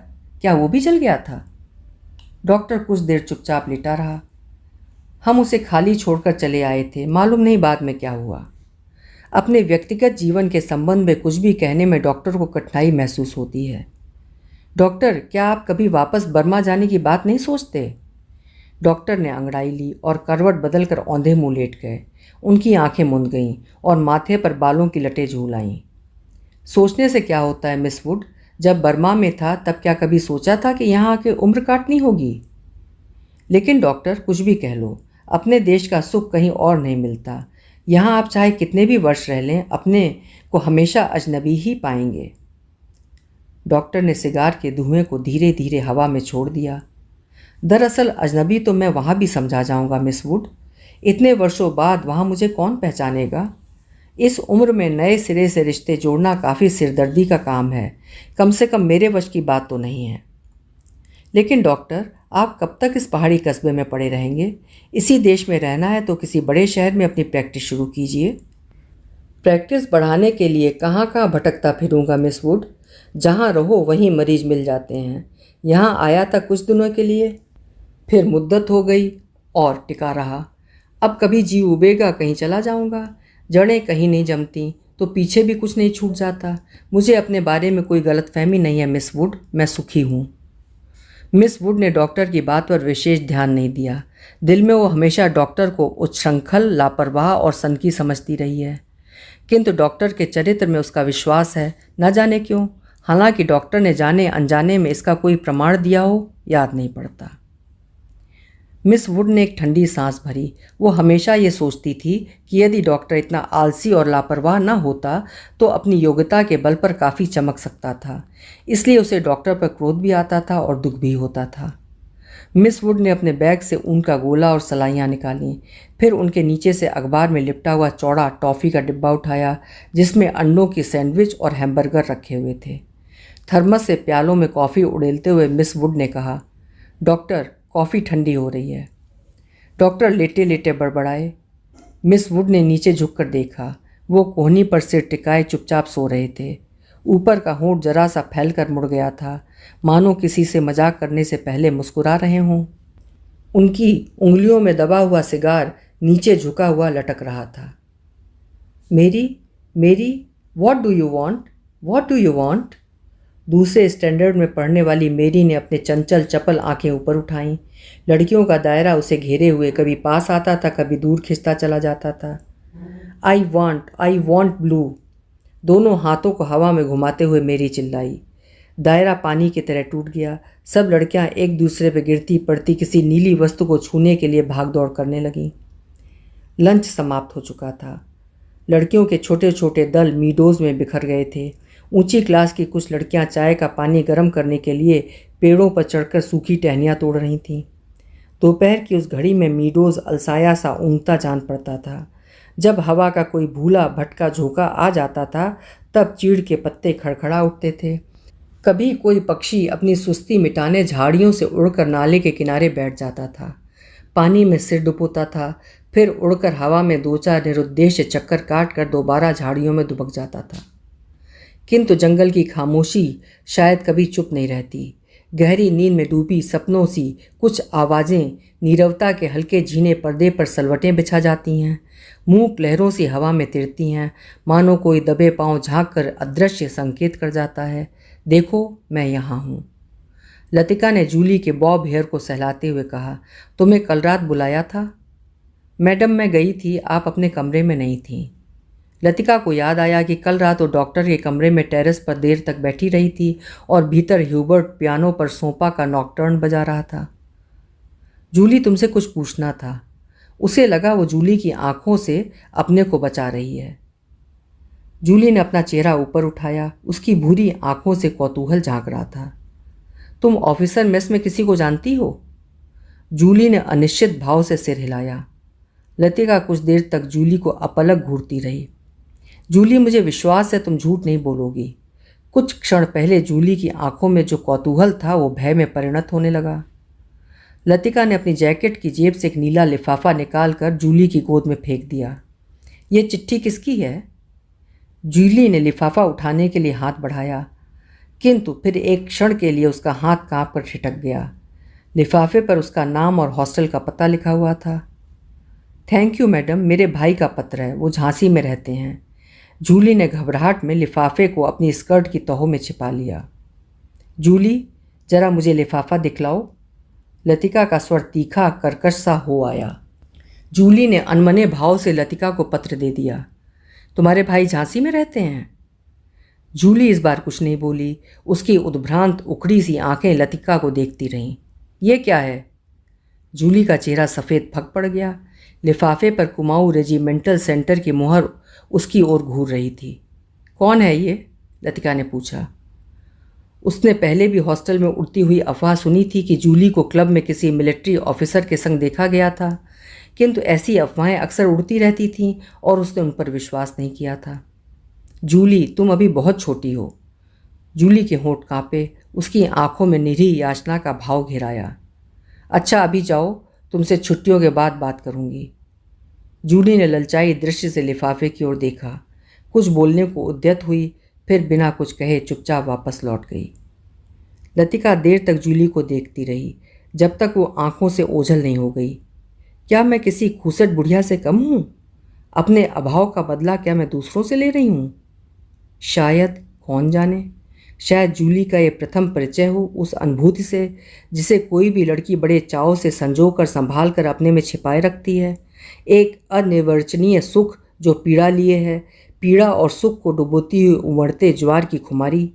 क्या वो भी जल गया था? डॉक्टर कुछ देर चुपचाप लेटा रहा। हम उसे खाली छोड़कर चले आए थे, मालूम नहीं बाद में क्या हुआ। अपने व्यक्तिगत जीवन के संबंध में कुछ भी कहने में डॉक्टर को कठिनाई महसूस होती है। डॉक्टर, क्या आप कभी वापस बर्मा जाने की बात नहीं सोचते? डॉक्टर ने अंगड़ाई ली और करवट बदलकर औंधे मुंह लेट गए। उनकी आंखें मुंद गईं और माथे पर बालों की लटें झूल आईं। सोचने से क्या होता है मिस वुड? जब बर्मा में था तब क्या कभी सोचा था कि यहाँ आके उम्र काटनी होगी? लेकिन डॉक्टर, कुछ भी कह लो, अपने देश का सुख कहीं और नहीं मिलता। यहाँ आप चाहे कितने भी वर्ष रह लें, अपने को हमेशा अजनबी ही पाएंगे। डॉक्टर ने सिगार के धुएं को धीरे धीरे हवा में छोड़ दिया। दरअसल अजनबी तो मैं वहाँ भी समझा जाऊँगा मिस वुड। इतने वर्षों बाद वहाँ मुझे कौन पहचानेगा? इस उम्र में नए सिरे से रिश्ते जोड़ना काफ़ी सिरदर्दी का काम है। कम से कम मेरे वश की बात तो नहीं है। लेकिन डॉक्टर, आप कब तक इस पहाड़ी कस्बे में पड़े रहेंगे? इसी देश में रहना है तो किसी बड़े शहर में अपनी प्रैक्टिस शुरू कीजिए। प्रैक्टिस बढ़ाने के लिए कहाँ कहाँ भटकता फिरूंगा मिस वुड। जहाँ रहो वहीं मरीज मिल जाते हैं। यहाँ आया था कुछ दिनों के लिए, फिर मुद्दत हो गई और टिका रहा। अब कभी जी उबेगा कहीं चला जाऊंगा। जड़ें कहीं नहीं जमती तो पीछे भी कुछ नहीं छूट जाता। मुझे अपने बारे में कोई गलतफहमी नहीं है मिस वुड, मैं सुखी हूँ। मिस वुड ने डॉक्टर की बात पर विशेष ध्यान नहीं दिया। दिल में वो हमेशा डॉक्टर को उच्छृंखल, लापरवाह और सनकी समझती रही है। किंतु डॉक्टर के चरित्र में उसका विश्वास है, न जाने क्यों। हालांकि डॉक्टर ने जाने अनजाने में इसका कोई प्रमाण दिया हो, याद नहीं पड़ता। मिस वुड ने एक ठंडी सांस भरी। वो हमेशा ये सोचती थी कि यदि डॉक्टर इतना आलसी और लापरवाह न होता तो अपनी योग्यता के बल पर काफ़ी चमक सकता था। इसलिए उसे डॉक्टर पर क्रोध भी आता था और दुख भी होता था। मिस वुड ने अपने बैग से ऊन का गोला और सलाइयाँ निकालीं। फिर उनके नीचे से अखबार में लिपटा हुआ चौड़ा टॉफ़ी का डिब्बा उठाया, जिसमें अंडों की सैंडविच और हैम्बर्गर रखे हुए थे। थर्मस से प्यालों में कॉफ़ी उड़ेलते हुए मिस वुड ने कहा, डॉक्टर, कॉफ़ी ठंडी हो रही है। डॉक्टर लेटे लेटे बड़बड़ाए। मिस वुड ने नीचे झुककर देखा। वो कोहनी पर सिर टिकाए चुपचाप सो रहे थे। ऊपर का होंठ जरा सा फैलकर मुड़ गया था, मानो किसी से मजाक करने से पहले मुस्कुरा रहे हों। उनकी उंगलियों में दबा हुआ सिगार नीचे झुका हुआ लटक रहा था। मेरी मेरी what do you want? What do you want? दूसरे स्टैंडर्ड में पढ़ने वाली मेरी ने अपने चंचल चपल आंखें ऊपर उठाईं। लड़कियों का दायरा उसे घेरे हुए कभी पास आता था, कभी दूर खिंचता चला जाता था। I want blue. दोनों हाथों को हवा में घुमाते हुए मेरी चिल्लाई। दायरा पानी की तरह टूट गया। सब लड़कियां एक दूसरे पर गिरती पड़ती किसी नीली वस्तु को छूने के लिए भाग दौड़ करने लगीं। लंच समाप्त हो चुका था। लड़कियों के छोटे छोटे दल मीडोज़ में बिखर गए थे। ऊंची क्लास की कुछ लड़कियां चाय का पानी गर्म करने के लिए पेड़ों पर चढ़कर सूखी टहनियाँ तोड़ रही थीं। दोपहर की उस घड़ी में मीडोज़ अलसाया सा ऊँगता जान पड़ता था। जब हवा का कोई भूला भटका झोंका आ जाता था तब चीड़ के पत्ते खड़खड़ा उठते थे। कभी कोई पक्षी अपनी सुस्ती मिटाने झाड़ियों से उड़कर नाले के किनारे बैठ जाता था। पानी में सिर डुबोता था, फिर उड़कर हवा में दो चार निरुद्देश्य चक्कर काट कर दोबारा झाड़ियों में दुबक जाता था। किंतु जंगल की खामोशी शायद कभी चुप नहीं रहती। गहरी नींद में डूबी सपनों सी कुछ आवाज़ें नीरवता के हल्के झीने पर्दे पर सलवटें बिछा जाती हैं। मूक लहरों सी हवा में तिरती हैं, मानो कोई दबे पांव झांक कर अदृश्य संकेत कर जाता है, देखो मैं यहाँ हूँ। लतिका ने जूली के बॉब हेयर को सहलाते हुए कहा, तुम्हें कल रात बुलाया था? मैडम, मैं गई थी, आप अपने कमरे में नहीं थीं। लतिका को याद आया कि कल रात वो डॉक्टर के कमरे में टेरेस पर देर तक बैठी रही थी और भीतर ह्यूबर्ट पियानो पर सोपा का नॉकटर्न बजा रहा था। जूली, तुमसे कुछ पूछना था। उसे लगा वो जूली की आंखों से अपने को बचा रही है। जूली ने अपना चेहरा ऊपर उठाया। उसकी भूरी आंखों से कौतूहल झांक रहा था। तुम ऑफिसर मेस में किसी को जानती हो? जूली ने अनिश्चित भाव से सिर हिलाया। लतिका कुछ देर तक जूली को अपलक घूरती रही। जूली, मुझे विश्वास है तुम झूठ नहीं बोलोगी। कुछ क्षण पहले जूली की आंखों में जो कौतूहल था वो भय में परिणत होने लगा। लतिका ने अपनी जैकेट की जेब से एक नीला लिफाफा निकालकर जूली की गोद में फेंक दिया। ये चिट्ठी किसकी है? जूली ने लिफाफा उठाने के लिए हाथ बढ़ाया, किंतु फिर एक क्षण के लिए उसका हाथ कांप कर ठिठक गया। लिफाफे पर उसका नाम और हॉस्टल का पता लिखा हुआ था। थैंक यू मैडम, मेरे भाई का पत्र है, वो झांसी में रहते हैं। जूली ने घबराहट में लिफाफे को अपनी स्कर्ट की तहों में छिपा लिया। जूली, जरा मुझे लिफाफा दिखलाओ। लतिका का स्वर तीखा कर्कश सा हो आया। जूली ने अनमने भाव से लतिका को पत्र दे दिया। तुम्हारे भाई झांसी में रहते हैं? जूली इस बार कुछ नहीं बोली। उसकी उद्भ्रांत उखड़ी सी आंखें लतिका को देखती रहीं। ये क्या है? जूली का चेहरा सफ़ेद फक पड़ गया। लिफाफे पर कुमाऊं रेजिमेंटल सेंटर की मुहर उसकी ओर घूर रही थी। कौन है ये? लतिका ने पूछा। उसने पहले भी हॉस्टल में उड़ती हुई अफवाह सुनी थी कि जूली को क्लब में किसी मिलिट्री ऑफिसर के संग देखा गया था, किंतु ऐसी अफवाहें अक्सर उड़ती रहती थीं और उसने उन पर विश्वास नहीं किया था। जूली, तुम अभी बहुत छोटी हो। जूली के होंठ कांपे। उसकी आंखों में निरीह याचना का भाव घेराया। अच्छा, अभी जाओ, तुमसे छुट्टियों के बाद बात करूंगी। जूली ने ललचाई दृष्टि से लिफाफे की ओर देखा। कुछ बोलने को उद्यत हुई, फिर बिना कुछ कहे चुपचाप वापस लौट गई। लतिका देर तक जूली को देखती रही, जब तक वो आंखों से ओझल नहीं हो गई। क्या मैं किसी खूसट बुढ़िया से कम हूँ? अपने अभाव का बदला क्या मैं दूसरों से ले रही हूँ? शायद, कौन जाने, शायद जूली का ये प्रथम परिचय हो उस अनुभूति से जिसे कोई भी लड़की बड़े चाव से संजो कर संभाल कर अपने में छिपाए रखती है। एक अनिर्वचनीय सुख जो पीड़ा लिए है, पीड़ा और सुख को डुबोती हुई उमड़ते ज्वार की खुमारी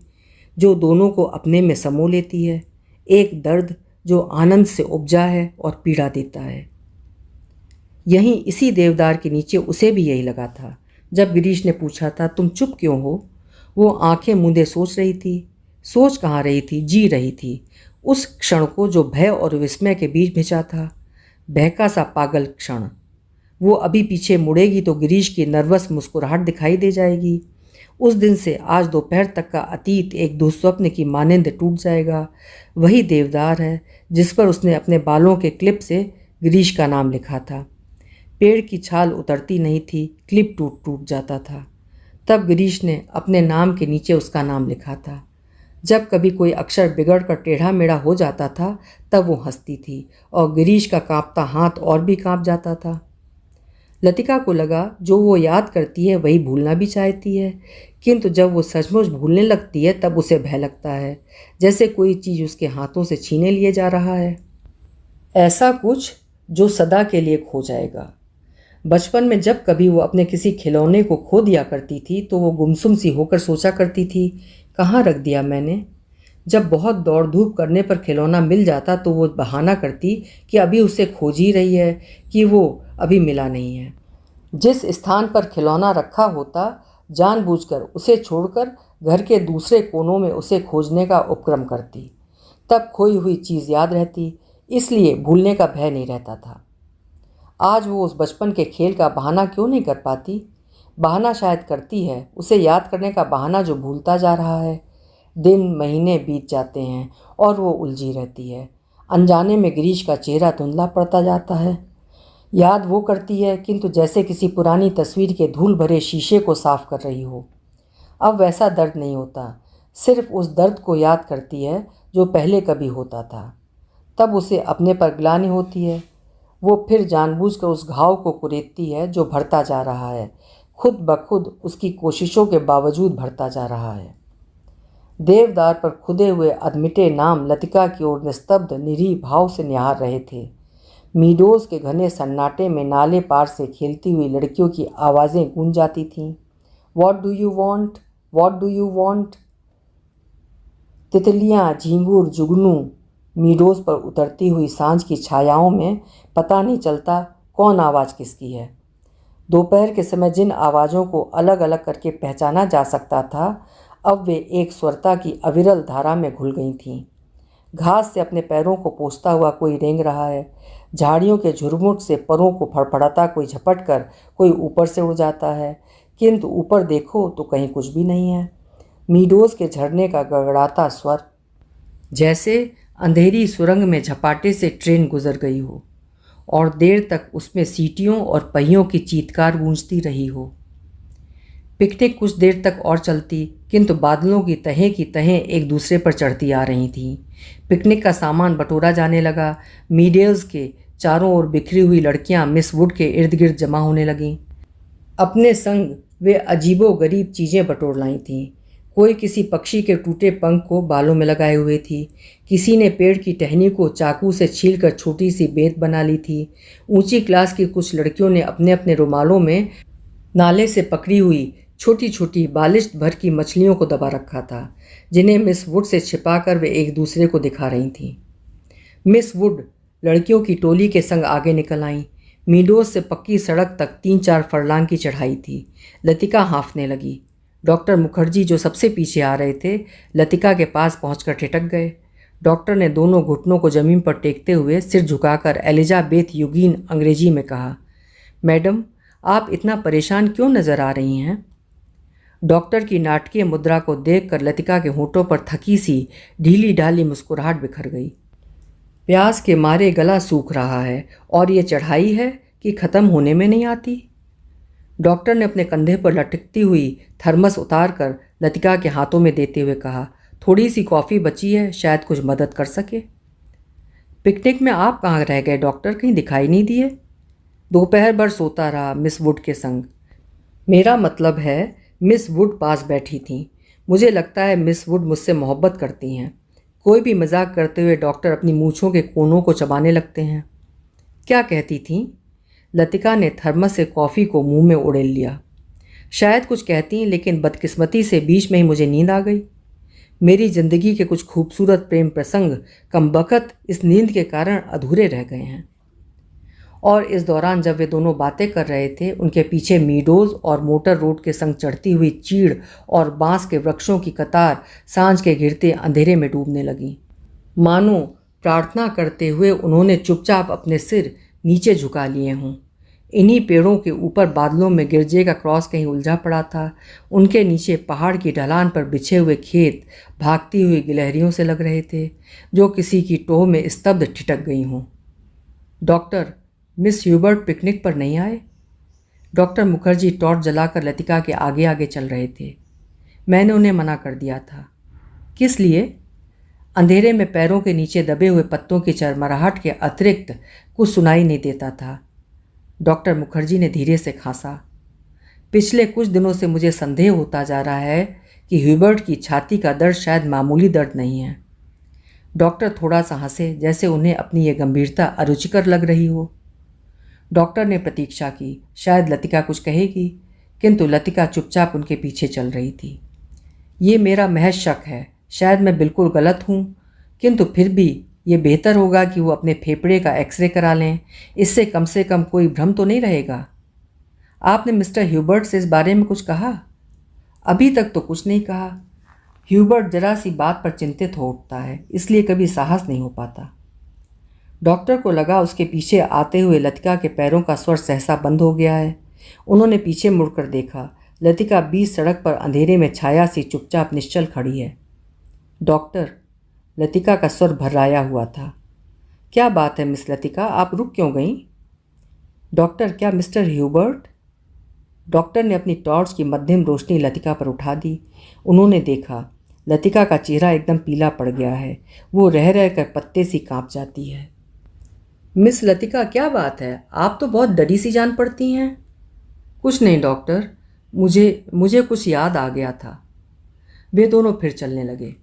जो दोनों को अपने में समो लेती है। एक दर्द जो आनंद से उपजा है और पीड़ा देता है। यहीं इसी देवदार के नीचे उसे भी यही लगा था। जब गिरीश ने पूछा था, तुम चुप क्यों हो, वो आंखें मूंदे सोच रही थी। सोच कहाँ रही थी, जी रही थी उस क्षण को जो भय और विस्मय के बीच भिजा था। बहका सा पागल क्षण। वो अभी पीछे मुड़ेगी तो गिरीश की नर्वस मुस्कुराहट दिखाई दे जाएगी। उस दिन से आज दोपहर तक का अतीत एक दुस्वप्न की मानिंद टूट जाएगा। वही देवदार है जिस पर उसने अपने बालों के क्लिप से गिरीश का नाम लिखा था। पेड़ की छाल उतरती नहीं थी, क्लिप टूट टूट जाता था। तब गिरीश ने अपने नाम के नीचे उसका नाम लिखा था। जब कभी कोई अक्षर बिगड़ कर टेढ़ा मेढ़ा हो जाता था तब वो हंसती थी और गिरीश का कांपता हाथ और भी कांप जाता था। लतिका को लगा जो वो याद करती है वही भूलना भी चाहती है, किंतु जब वो सचमुच भूलने लगती है तब उसे भय लगता है, जैसे कोई चीज़ उसके हाथों से छीने लिए जा रहा है। ऐसा कुछ जो सदा के लिए खो जाएगा। बचपन में जब कभी वो अपने किसी खिलौने को खो दिया करती थी तो वो गुमसुम सी होकर सोचा करती थी, कहाँ रख दिया मैंने। जब बहुत दौड़ धूप करने पर खिलौना मिल जाता तो वो बहाना करती कि अभी उसे खोज ही रही है, कि वो अभी मिला नहीं है। जिस स्थान पर खिलौना रखा होता जानबूझकर उसे छोड़कर घर के दूसरे कोनों में उसे खोजने का उपक्रम करती। तब खोई हुई चीज़ याद रहती, इसलिए भूलने का भय नहीं रहता था। आज वो उस बचपन के खेल का बहाना क्यों नहीं कर पाती? बहाना शायद करती है, उसे याद करने का बहाना जो भूलता जा रहा है। दिन महीने बीत जाते हैं और वो उलझी रहती है। अनजाने में गिरीश का चेहरा धुंधला पड़ता जाता है। याद वो करती है किंतु जैसे किसी पुरानी तस्वीर के धूल भरे शीशे को साफ कर रही हो। अब वैसा दर्द नहीं होता, सिर्फ उस दर्द को याद करती है जो पहले कभी होता था। तब उसे अपने पर ग्लानि होती है। वो फिर जानबूझकर उस घाव को कुरेदती है जो बढ़ता जा रहा है, खुद ब खुद उसकी कोशिशों के बावजूद बढ़ता जा रहा है। देवदार पर खुदे हुए अधमिटे नाम लतिका की ओर निस्तब्ध निरीह भाव से निहार रहे थे। मीडोज के घने सन्नाटे में नाले पार से खेलती हुई लड़कियों की आवाज़ें गूंज जाती थीं। What do you want, what do you want. तितलियाँ, झींगुर, जुगनू मीडोज पर उतरती हुई सांझ की छायाओं में पता नहीं चलता कौन आवाज़ किसकी है। दोपहर के समय जिन आवाज़ों को अलग अलग करके पहचाना जा सकता था अब वे एक स्वरता की अविरल धारा में घुल गई थीं। घास से अपने पैरों को पोंछता हुआ कोई रेंग रहा है। झाड़ियों के झुरमुट से परों को फड़फड़ाता कोई झपट कर कोई ऊपर से उड़ जाता है, किंतु ऊपर देखो तो कहीं कुछ भी नहीं है। मीडोज के झरने का गड़गड़ाता स्वर जैसे अंधेरी सुरंग में झपाटे से ट्रेन गुजर गई हो और देर तक उसमें सीटियों और पहियों की चीत्कार गूंजती रही हो। पिकनिक कुछ देर तक और चलती, किंतु बादलों की तहें एक दूसरे पर चढ़ती आ रही थीं। पिकनिक का सामान बटोरा जाने लगा। मीडियल्स के चारों ओर बिखरी हुई लड़कियां मिस वुड के इर्द गिर्द जमा होने लगीं। अपने संग वे अजीबो गरीब चीज़ें बटोर लाई थीं। कोई किसी पक्षी के टूटे पंख को बालों में लगाए हुए थी, किसी ने पेड़ की टहनी को चाकू से छीलकर छोटी सी बेंत बना ली थी। ऊंची क्लास की कुछ लड़कियों ने अपने अपने रुमालों में नाले से पकड़ी हुई छोटी छोटी बालिश भर की मछलियों को दबा रखा था, जिन्हें मिस वुड से छिपाकर वे एक दूसरे को दिखा रही थीं। मिस वुड लड़कियों की टोली के संग आगे निकल आईं। मीडोज से पक्की सड़क तक 3-4 फरलांग की चढ़ाई थी। लतिका हाँफने लगी। डॉक्टर मुखर्जी, जो सबसे पीछे आ रहे थे, लतिका के पास पहुंचकर ठिठक गए। डॉक्टर ने दोनों घुटनों को जमीन पर टेकते हुए सिर झुकाकर एलिजाबेथ यूगीन अंग्रेजी में कहा, मैडम, आप इतना परेशान क्यों नज़र आ रही हैं? डॉक्टर की नाटकीय मुद्रा को देखकर लतिका के होठों पर थकी सी ढीली ढाली मुस्कुराहट बिखर गई। प्यास के मारे गला सूख रहा है और ये चढ़ाई है कि ख़त्म होने में नहीं आती। डॉक्टर ने अपने कंधे पर लटकती हुई थर्मस उतारकर लतिका के हाथों में देते हुए कहा, थोड़ी सी कॉफ़ी बची है, शायद कुछ मदद कर सके। पिकनिक में आप कहाँ रह गए डॉक्टर? कहीं दिखाई नहीं दिए। दोपहर भर सोता रहा मिस वुड के संग। मेरा मतलब है, मिस वुड पास बैठी थीं। मुझे लगता है मिस वुड मुझसे मोहब्बत करती हैं। कोई भी मजाक करते हुए डॉक्टर अपनी मूँछों के कोनों को चबाने लगते हैं। क्या कहती थीं? लतिका ने थर्मस से कॉफ़ी को मुंह में उड़ेल लिया। शायद कुछ कहती, लेकिन बदकिस्मती से बीच में ही मुझे नींद आ गई। मेरी ज़िंदगी के कुछ खूबसूरत प्रेम प्रसंग कमबख्त इस नींद के कारण अधूरे रह गए हैं। और इस दौरान जब वे दोनों बातें कर रहे थे, उनके पीछे मीडोज और मोटर रोड के संग चढ़ती हुई चीड़ और बांस के वृक्षों की कतार सांझ के घिरते अंधेरे में डूबने लगी। मानो प्रार्थना करते हुए उन्होंने चुपचाप अपने सिर नीचे झुका लिए हों। इन्हीं पेड़ों के ऊपर बादलों में गिरजे का क्रॉस कहीं उलझा पड़ा था। उनके नीचे पहाड़ की ढलान पर बिछे हुए खेत भागती हुई गिलहरियों से लग रहे थे, जो किसी की टोह में स्तब्ध ठिठक गई हों। डॉक्टर, मिस ह्यूबर्ट पिकनिक पर नहीं आए? डॉक्टर मुखर्जी टॉर्च जलाकर लतिका के आगे आगे चल रहे थे। मैंने उन्हें मना कर दिया था। किस लिए? अंधेरे में पैरों के नीचे दबे हुए पत्तों की चरमराहट के अतिरिक्त कुछ सुनाई नहीं देता था। डॉक्टर मुखर्जी ने धीरे से खांसा। पिछले कुछ दिनों से मुझे संदेह होता जा रहा है कि ह्यूबर्ट की छाती का दर्द शायद मामूली दर्द नहीं है। डॉक्टर थोड़ा सा हंसे, जैसे उन्हें अपनी ये गंभीरता अरुचिकर लग रही हो। डॉक्टर ने प्रतीक्षा की, शायद लतिका कुछ कहेगी, किंतु लतिका चुपचाप उनके पीछे चल रही थी। ये मेरा महज शक है, शायद मैं बिल्कुल गलत हूँ, किंतु फिर भी ये बेहतर होगा कि वो अपने फेफड़े का एक्सरे करा लें। इससे कम से कम कोई भ्रम तो नहीं रहेगा। आपने मिस्टर ह्यूबर्ट से इस बारे में कुछ कहा? अभी तक तो कुछ नहीं कहा। ह्यूबर्ट जरा सी बात पर चिंतित हो उठता है, इसलिए कभी साहस नहीं हो पाता। डॉक्टर को लगा उसके पीछे आते हुए लतिका के पैरों का स्वर सहसा बंद हो गया है। उन्होंने पीछे मुड़कर देखा। लतिका बीच सड़क पर अंधेरे में छाया सी चुपचाप निश्चल खड़ी है। डॉक्टर, लतिका का स्वर भर्राया हुआ था। क्या बात है मिस लतिका, आप रुक क्यों गईं? डॉक्टर, क्या मिस्टर ह्यूबर्ट? डॉक्टर ने अपनी टॉर्च की मध्यम रोशनी लतिका पर उठा दी। उन्होंने देखा, लतिका का चेहरा एकदम पीला पड़ गया है। वो रह रह कर पत्ते सी कांप जाती है। मिस लतिका, क्या बात है? आप तो बहुत डरी सी जान पड़ती हैं। कुछ नहीं डॉक्टर, मुझे कुछ याद आ गया था। वे दोनों फिर चलने लगे।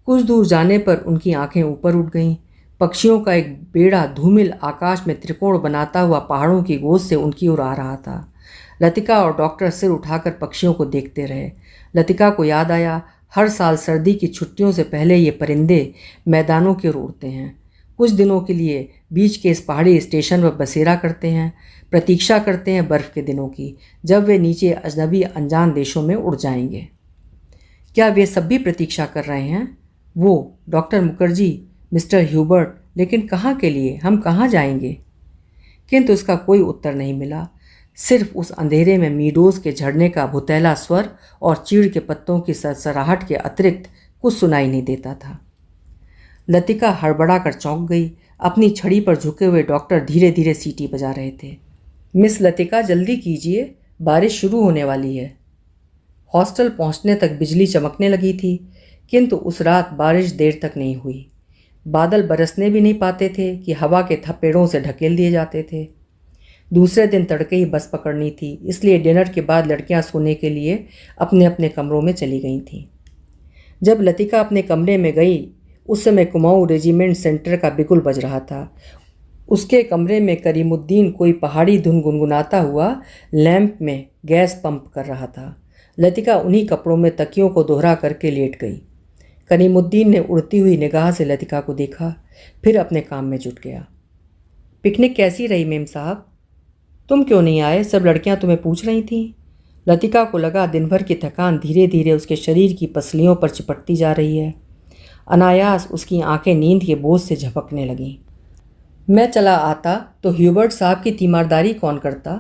कुछ दूर जाने पर उनकी आंखें ऊपर उठ गईं। पक्षियों का एक बेड़ा धूमिल आकाश में त्रिकोण बनाता हुआ पहाड़ों की गोद से उनकी ओर आ रहा था। लतिका और डॉक्टर सिर उठाकर पक्षियों को देखते रहे। लतिका को याद आया, हर साल सर्दी की छुट्टियों से पहले ये परिंदे मैदानों की ओर उड़ते हैं। कुछ दिनों के लिए बीच के इस पहाड़ी स्टेशन पर बसेरा करते हैं, प्रतीक्षा करते हैं बर्फ़ के दिनों की, जब वे नीचे अजनबी अनजान देशों में उड़ जाएंगे। क्या वे सब भी प्रतीक्षा कर रहे हैं? वो, डॉक्टर मुखर्जी, मिस्टर ह्यूबर्ट, लेकिन कहाँ के लिए? हम कहाँ जाएंगे? किंतु उसका कोई उत्तर नहीं मिला। सिर्फ उस अंधेरे में मीडोज के झड़ने का भुतैला स्वर और चीड़ के पत्तों की सरसराहट के अतिरिक्त कुछ सुनाई नहीं देता था। लतिका हड़बड़ा कर चौंक गई। अपनी छड़ी पर झुके हुए डॉक्टर धीरे धीरे सीटी बजा रहे थे। मिस लतिका, जल्दी कीजिए, बारिश शुरू होने वाली है। हॉस्टल पहुंचने तक बिजली चमकने लगी थी, किंतु उस रात बारिश देर तक नहीं हुई। बादल बरसने भी नहीं पाते थे कि हवा के थपेड़ों से ढकेल दिए जाते थे। दूसरे दिन तड़के ही बस पकड़नी थी, इसलिए डिनर के बाद लड़कियां सोने के लिए अपने अपने कमरों में चली गई थीं। जब लतिका अपने कमरे में गई, उस समय कुमाऊं रेजिमेंट सेंटर का बिगुल बज रहा था। उसके कमरे में करीमुद्दीन कोई पहाड़ी धुन गुनगुनाता हुआ लैंप में गैस पंप कर रहा था। लतिका उन्हीं कपड़ों में तकियों को दोहरा करके लेट गई। करीमुद्दीन ने उड़ती हुई निगाह से लतिका को देखा, फिर अपने काम में जुट गया। पिकनिक कैसी रही मेम साहब? तुम क्यों नहीं आए? सब लड़कियां तुम्हें पूछ रही थीं। लतिका को लगा दिन भर की थकान धीरे धीरे उसके शरीर की पसलियों पर चिपटती जा रही है। अनायास उसकी आंखें नींद के बोझ से झपकने लगीं। मैं चला आता तो ह्यूबर्ट साहब की तीमारदारी कौन करता?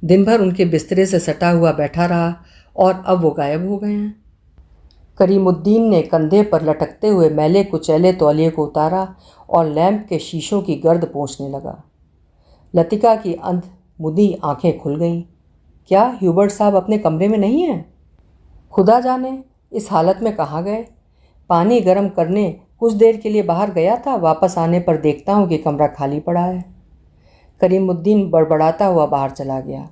दिन भर उनके बिस्तरे से सटा हुआ बैठा रहा और अब वो गायब हो गए हैं। करीमुद्दीन ने कंधे पर लटकते हुए मैले कुचैले तौलिए को उतारा और लैंप के शीशों की गर्द पोंछने लगा। लतिका की अंधमुदी आंखें खुल गईं। क्या ह्यूबर्ट साहब अपने कमरे में नहीं हैं? खुदा जाने इस हालत में कहाँ गए। पानी गर्म करने कुछ देर के लिए बाहर गया था, वापस आने पर देखता हूँ कि कमरा खाली पड़ा है। करीमुद्दीन बड़बड़ाता हुआ बाहर चला गया।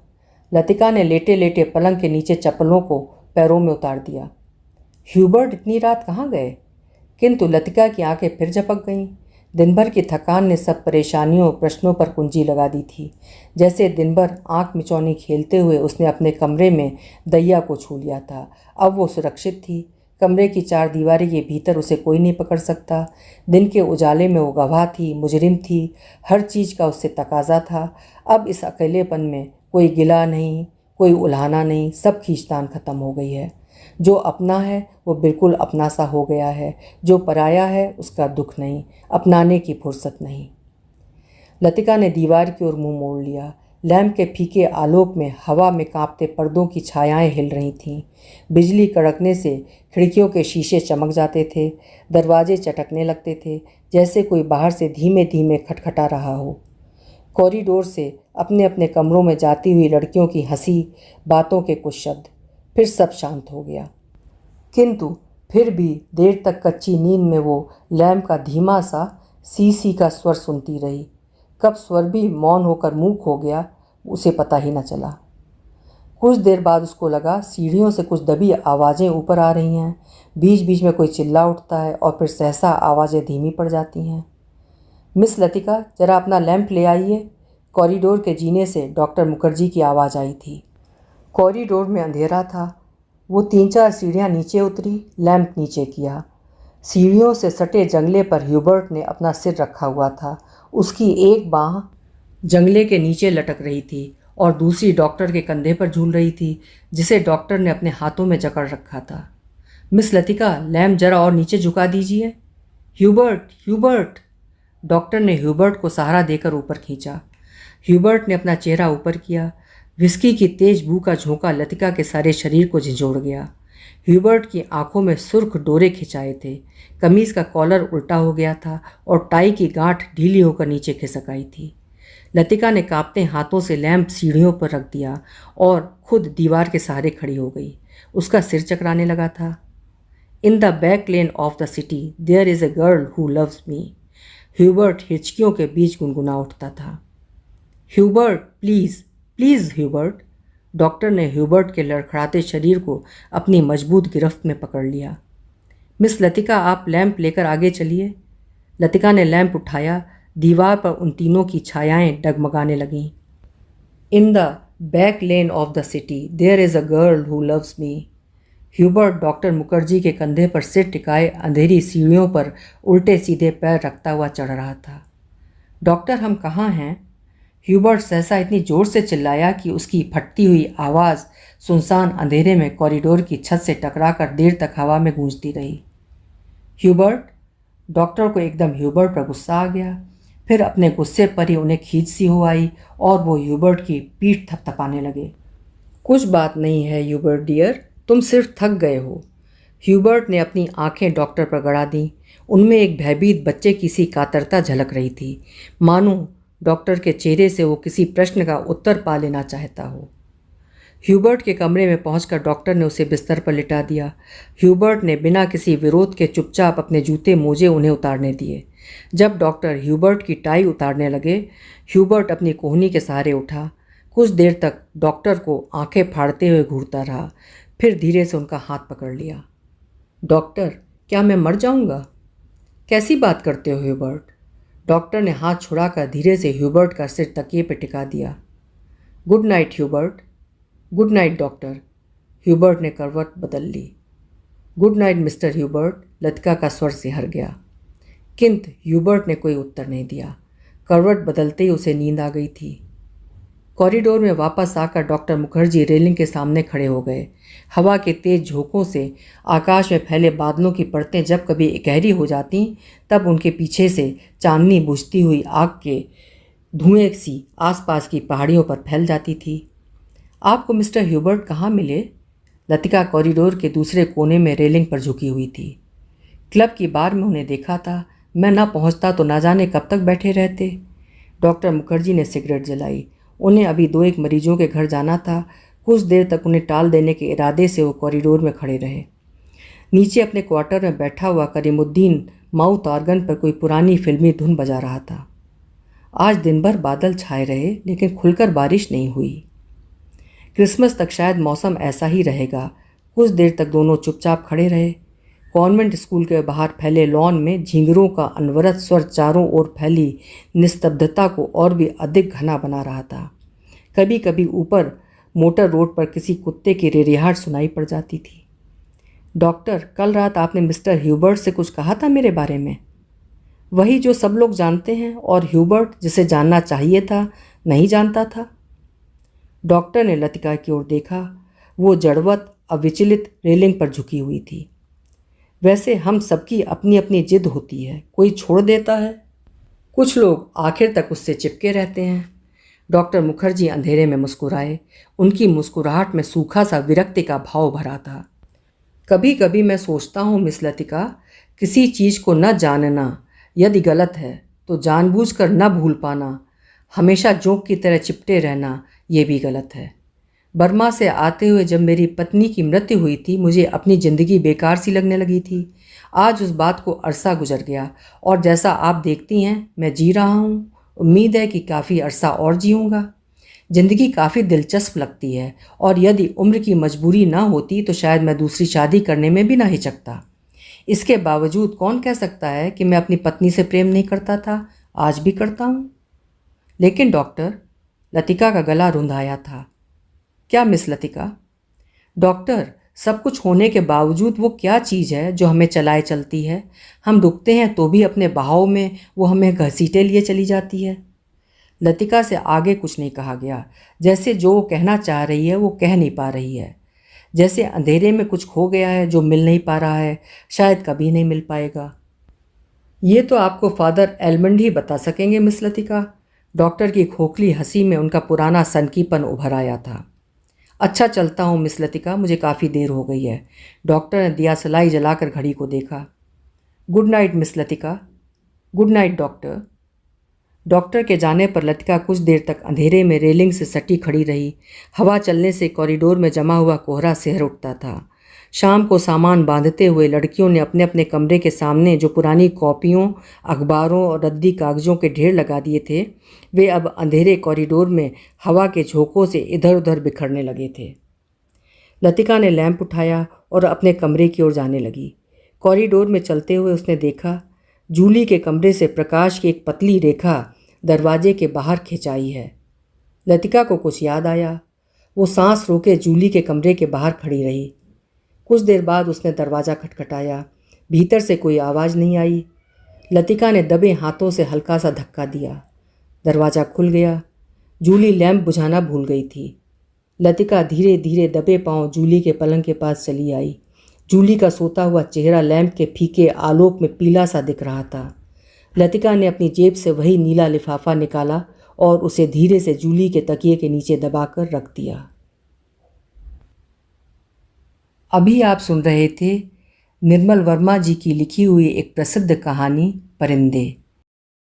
लतिका ने लेटे लेटे पलंग के नीचे चप्पलों को पैरों में उतार दिया। ह्यूबर्ट इतनी रात कहाँ गए? किंतु लतिका की आंखें फिर झपक गईं। दिन भर की थकान ने सब परेशानियों प्रश्नों पर कुंजी लगा दी थी। जैसे दिन भर आंख मिचौनी खेलते हुए उसने अपने कमरे में दैया को छू लिया था। अब वो सुरक्षित थी। कमरे की चार दीवारी के भीतर उसे कोई नहीं पकड़ सकता। दिन के उजाले में वो गवाह थी, मुजरिम थी। हर चीज़ का उससे तकाजा था। अब इस अकेलेपन में कोई गिला नहीं, कोई उल्हाना नहीं, सब खींचतान खत्म हो गई है। जो अपना है वो बिल्कुल अपना सा हो गया है, जो पराया है उसका दुख नहीं, अपनाने की फुर्सत नहीं। लतिका ने दीवार की ओर मुंह मोड़ लिया। लैंप के फीके आलोक में हवा में कांपते पर्दों की छायाएं हिल रही थीं। बिजली कड़कने से खिड़कियों के शीशे चमक जाते थे, दरवाजे चटकने लगते थे, जैसे कोई बाहर से धीमे धीमे खटखटा रहा हो। कॉरिडोर से अपने अपने कमरों में जाती हुई लड़कियों की हंसी, बातों के कुछ शब्द, फिर सब शांत हो गया। किंतु फिर भी देर तक कच्ची नींद में वो लैंप का धीमा सा सी सी का स्वर सुनती रही। कब स्वर भी मौन होकर मूक हो गया, उसे पता ही न चला। कुछ देर बाद उसको लगा सीढ़ियों से कुछ दबी आवाज़ें ऊपर आ रही हैं। बीच बीच में कोई चिल्ला उठता है और फिर सहसा आवाज़ें धीमी पड़ जाती हैं। मिस लतिका, जरा अपना लैंप ले आइए। कॉरिडोर के जीने से डॉक्टर मुखर्जी की आवाज़ आई थी। कॉरिडोर में अंधेरा था। वो 3-4 सीढ़ियाँ नीचे उतरी, लैंप नीचे किया। सीढ़ियों से सटे जंगले पर ह्यूबर्ट ने अपना सिर रखा हुआ था। उसकी एक बाँह जंगले के नीचे लटक रही थी और दूसरी डॉक्टर के कंधे पर झूल रही थी, जिसे डॉक्टर ने अपने हाथों में जकड़ रखा था। मिस लतिका, लैंप जरा और नीचे झुका दीजिए। Hubert, Hubert! डॉक्टर ने ह्यूबर्ट को सहारा देकर ऊपर खींचा। ह्यूबर्ट ने अपना चेहरा ऊपर किया। विस्की की तेज बू का झोंका लतिका के सारे शरीर को झिंझोड़ गया। ह्यूबर्ट की आंखों में सुर्ख डोरे खिंचाए थे। कमीज का कॉलर उल्टा हो गया था और टाई की गांठ ढीली होकर नीचे खिसक आई थी। लतिका ने कांपते हाथों से लैंप सीढ़ियों पर रख दिया और खुद दीवार के सहारे खड़ी हो गई। उसका सिर चकराने लगा था। In the back lane of the city there is a girl who loves me. Hubert हिचकियों के बीच गुनगुना उठता था। Hubert, please please Hubert! Doctor ने ह्यूबर्ट के लड़खड़ाते शरीर को अपनी मजबूत गिरफ्त में पकड़ लिया। मिस लतिका, आप लैंप लेकर आगे चलिए। लतिका ने लैंप उठाया। दीवार पर उन तीनों की छायाएं डगमगाने लगीं। In the back lane of the city there is a girl who loves me. Hubert doctor Mukherjee के कंधे पर सिर टिकाए अंधेरी सीढ़ियों पर उल्टे सीधे पैर रखता हुआ चढ़ रहा था। डॉक्टर, हम कहाँ हैं? ह्यूबर्ट सहसा इतनी जोर से चिल्लाया कि उसकी फटती हुई आवाज़ सुनसान अंधेरे में कॉरिडोर की छत से टकराकर देर तक हवा में गूंजती रही। ह्यूबर्ट! डॉक्टर को एकदम ह्यूबर्ट पर गुस्सा आ गया। फिर अपने गुस्से पर ही उन्हें खींच सी हो आई और वो ह्यूबर्ट की पीठ थपथपाने लगे। कुछ बात नहीं है ह्यूबर्ट डियर, तुम सिर्फ थक गए हो। ह्यूबर्ट ने अपनी आंखें डॉक्टर पर गड़ा दी। उनमें एक भयभीत बच्चे की सी कातरता झलक रही थी, मानो डॉक्टर के चेहरे से वो किसी प्रश्न का उत्तर पा लेना चाहता हो। ह्यूबर्ट के कमरे में पहुंचकर डॉक्टर ने उसे बिस्तर पर लिटा दिया। ह्यूबर्ट ने बिना किसी विरोध के चुपचाप अपने जूते मोजे उन्हें उतारने दिए। जब डॉक्टर ह्यूबर्ट की टाई उतारने लगे, ह्यूबर्ट अपनी कोहनी के सहारे उठा। कुछ देर तक डॉक्टर को आंखें फाड़ते हुए घूरता रहा, फिर धीरे से उनका हाथ पकड़ लिया। डॉक्टर, क्या मैं मर जाऊंगा? कैसी बात करते हो ह्यूबर्ट? डॉक्टर ने हाथ छुड़ाकर धीरे से ह्यूबर्ट का सिर तकिए पर टिका दिया। Good night Hubert. Good night doctor. Hubert ने करवट बदल ली। Good night mister Hubert, Latika का स्वर सिहर गया। किंतु ह्यूबर्ट ने कोई उत्तर नहीं दिया। करवट बदलते ही उसे नींद आ गई थी। कॉरिडोर में वापस आकर डॉक्टर मुखर्जी रेलिंग के सामने खड़े हो गए। हवा के तेज झोंकों से आकाश में फैले बादलों की परतें जब कभी गहरी हो जाती, तब उनके पीछे से चांदनी बुझती हुई आग के धुएं सी आसपास की पहाड़ियों पर फैल जाती थी। आपको मिस्टर ह्यूबर्ट कहाँ मिले? लतिका कॉरिडोर के दूसरे कोने में रेलिंग पर झुकी हुई थी। क्लब की बार में उन्हें देखा था। मैं ना पहुंचता तो ना जाने कब तक बैठे रहते। डॉक्टर मुखर्जी ने सिगरेट जलाई। उन्हें अभी 2-1 मरीजों के घर जाना था। कुछ देर तक उन्हें टाल देने के इरादे से वो कॉरिडोर में खड़े रहे। नीचे अपने क्वार्टर में बैठा हुआ करीमुद्दीन माउथ ऑर्गन पर कोई पुरानी फिल्मी धुन बजा रहा था। आज दिन भर बादल छाए रहे, लेकिन खुलकर बारिश नहीं हुई। क्रिसमस तक शायद मौसम ऐसा ही रहेगा। कुछ देर तक दोनों चुपचाप खड़े रहे। कॉन्वेंट स्कूल के बाहर फैले लॉन में झींगरों का अनवरत स्वर चारों ओर फैली निस्तब्धता को और भी अधिक घना बना रहा था। कभी कभी ऊपर मोटर रोड पर किसी कुत्ते की रेरिहाट सुनाई पड़ जाती थी। डॉक्टर, कल रात आपने मिस्टर ह्यूबर्ट से कुछ कहा था मेरे बारे में? वही जो सब लोग जानते हैं, और ह्यूबर्ट जिसे जानना चाहिए था नहीं जानता था। डॉक्टर ने लतिका की ओर देखा। वो जड़वत अविचलित रेलिंग पर झुकी हुई थी। वैसे हम सबकी अपनी अपनी जिद होती है, कोई छोड़ देता है, कुछ लोग आखिर तक उससे चिपके रहते हैं। डॉक्टर मुखर्जी अंधेरे में मुस्कुराए। उनकी मुस्कुराहट में सूखा सा विरक्ति का भाव भरा था। कभी कभी मैं सोचता हूँ मिस लतिका, किसी चीज़ को न जानना यदि गलत है तो जानबूझकर न भूल पाना, हमेशा जोंक की तरह चिपटे रहना, ये भी गलत है। बर्मा से आते हुए जब मेरी पत्नी की मृत्यु हुई थी, मुझे अपनी ज़िंदगी बेकार सी लगने लगी थी। आज उस बात को अरसा गुजर गया, और जैसा आप देखती हैं मैं जी रहा हूँ। उम्मीद है कि काफ़ी अरसा और जीऊँगा। ज़िंदगी काफ़ी दिलचस्प लगती है, और यदि उम्र की मजबूरी ना होती तो शायद मैं दूसरी शादी करने में भी ना हिचकता। इसके बावजूद कौन कह सकता है कि मैं अपनी पत्नी से प्रेम नहीं करता था? आज भी करता हूँ। लेकिन डॉक्टर, लतिका का गला रुंधाया था। क्या मिस लतिका? डॉक्टर, सब कुछ होने के बावजूद वो क्या चीज़ है जो हमें चलाए चलती है? हम रुकते हैं तो भी अपने बहाव में वो हमें घसीटे लिए चली जाती है। लतिका से आगे कुछ नहीं कहा गया। जैसे जो वो कहना चाह रही है वो कह नहीं पा रही है। जैसे अंधेरे में कुछ खो गया है जो मिल नहीं पा रहा है, शायद कभी नहीं मिल पाएगा। ये तो आपको फादर एलमंड ही बता सकेंगे मिस लतिका। डॉक्टर की खोखली हंसी में उनका पुराना सनकीपन उभर आया था। अच्छा, चलता हूँ मिस लतिका, मुझे काफ़ी देर हो गई है। डॉक्टर ने दिया सलाई जलाकर घड़ी को देखा। Good night miss Latika. Good night doctor. Doctor के जाने पर लतिका कुछ देर तक अंधेरे में रेलिंग से सटी खड़ी रही। हवा चलने से कॉरिडोर में जमा हुआ कोहरा सिहर उठता था। शाम को सामान बांधते हुए लड़कियों ने अपने अपने कमरे के सामने जो पुरानी कॉपियों, अखबारों और रद्दी कागज़ों के ढेर लगा दिए थे, वे अब अंधेरे कॉरिडोर में हवा के झोंकों से इधर उधर बिखरने लगे थे। लतिका ने लैंप उठाया और अपने कमरे की ओर जाने लगी। कॉरिडोर में चलते हुए उसने देखा, जूली के कमरे से प्रकाश की एक पतली रेखा दरवाजे के बाहर खिंचाई है। लतिका को कुछ याद आया। वो सांस रोके जूली के कमरे के बाहर खड़ी रही। कुछ देर बाद उसने दरवाज़ा खटखटाया। भीतर से कोई आवाज़ नहीं आई। लतिका ने दबे हाथों से हल्का सा धक्का दिया। दरवाज़ा खुल गया। जूली लैंप बुझाना भूल गई थी। लतिका धीरे धीरे दबे पांव जूली के पलंग के पास चली आई। जूली का सोता हुआ चेहरा लैंप के फीके आलोक में पीला सा दिख रहा था। लतिका ने अपनी जेब से वही नीला लिफाफा निकाला और उसे धीरे से जूली के तकिए के नीचे दबाकर रख दिया। अभी आप सुन रहे थे निर्मल वर्मा जी की लिखी हुई एक प्रसिद्ध कहानी परिंदे।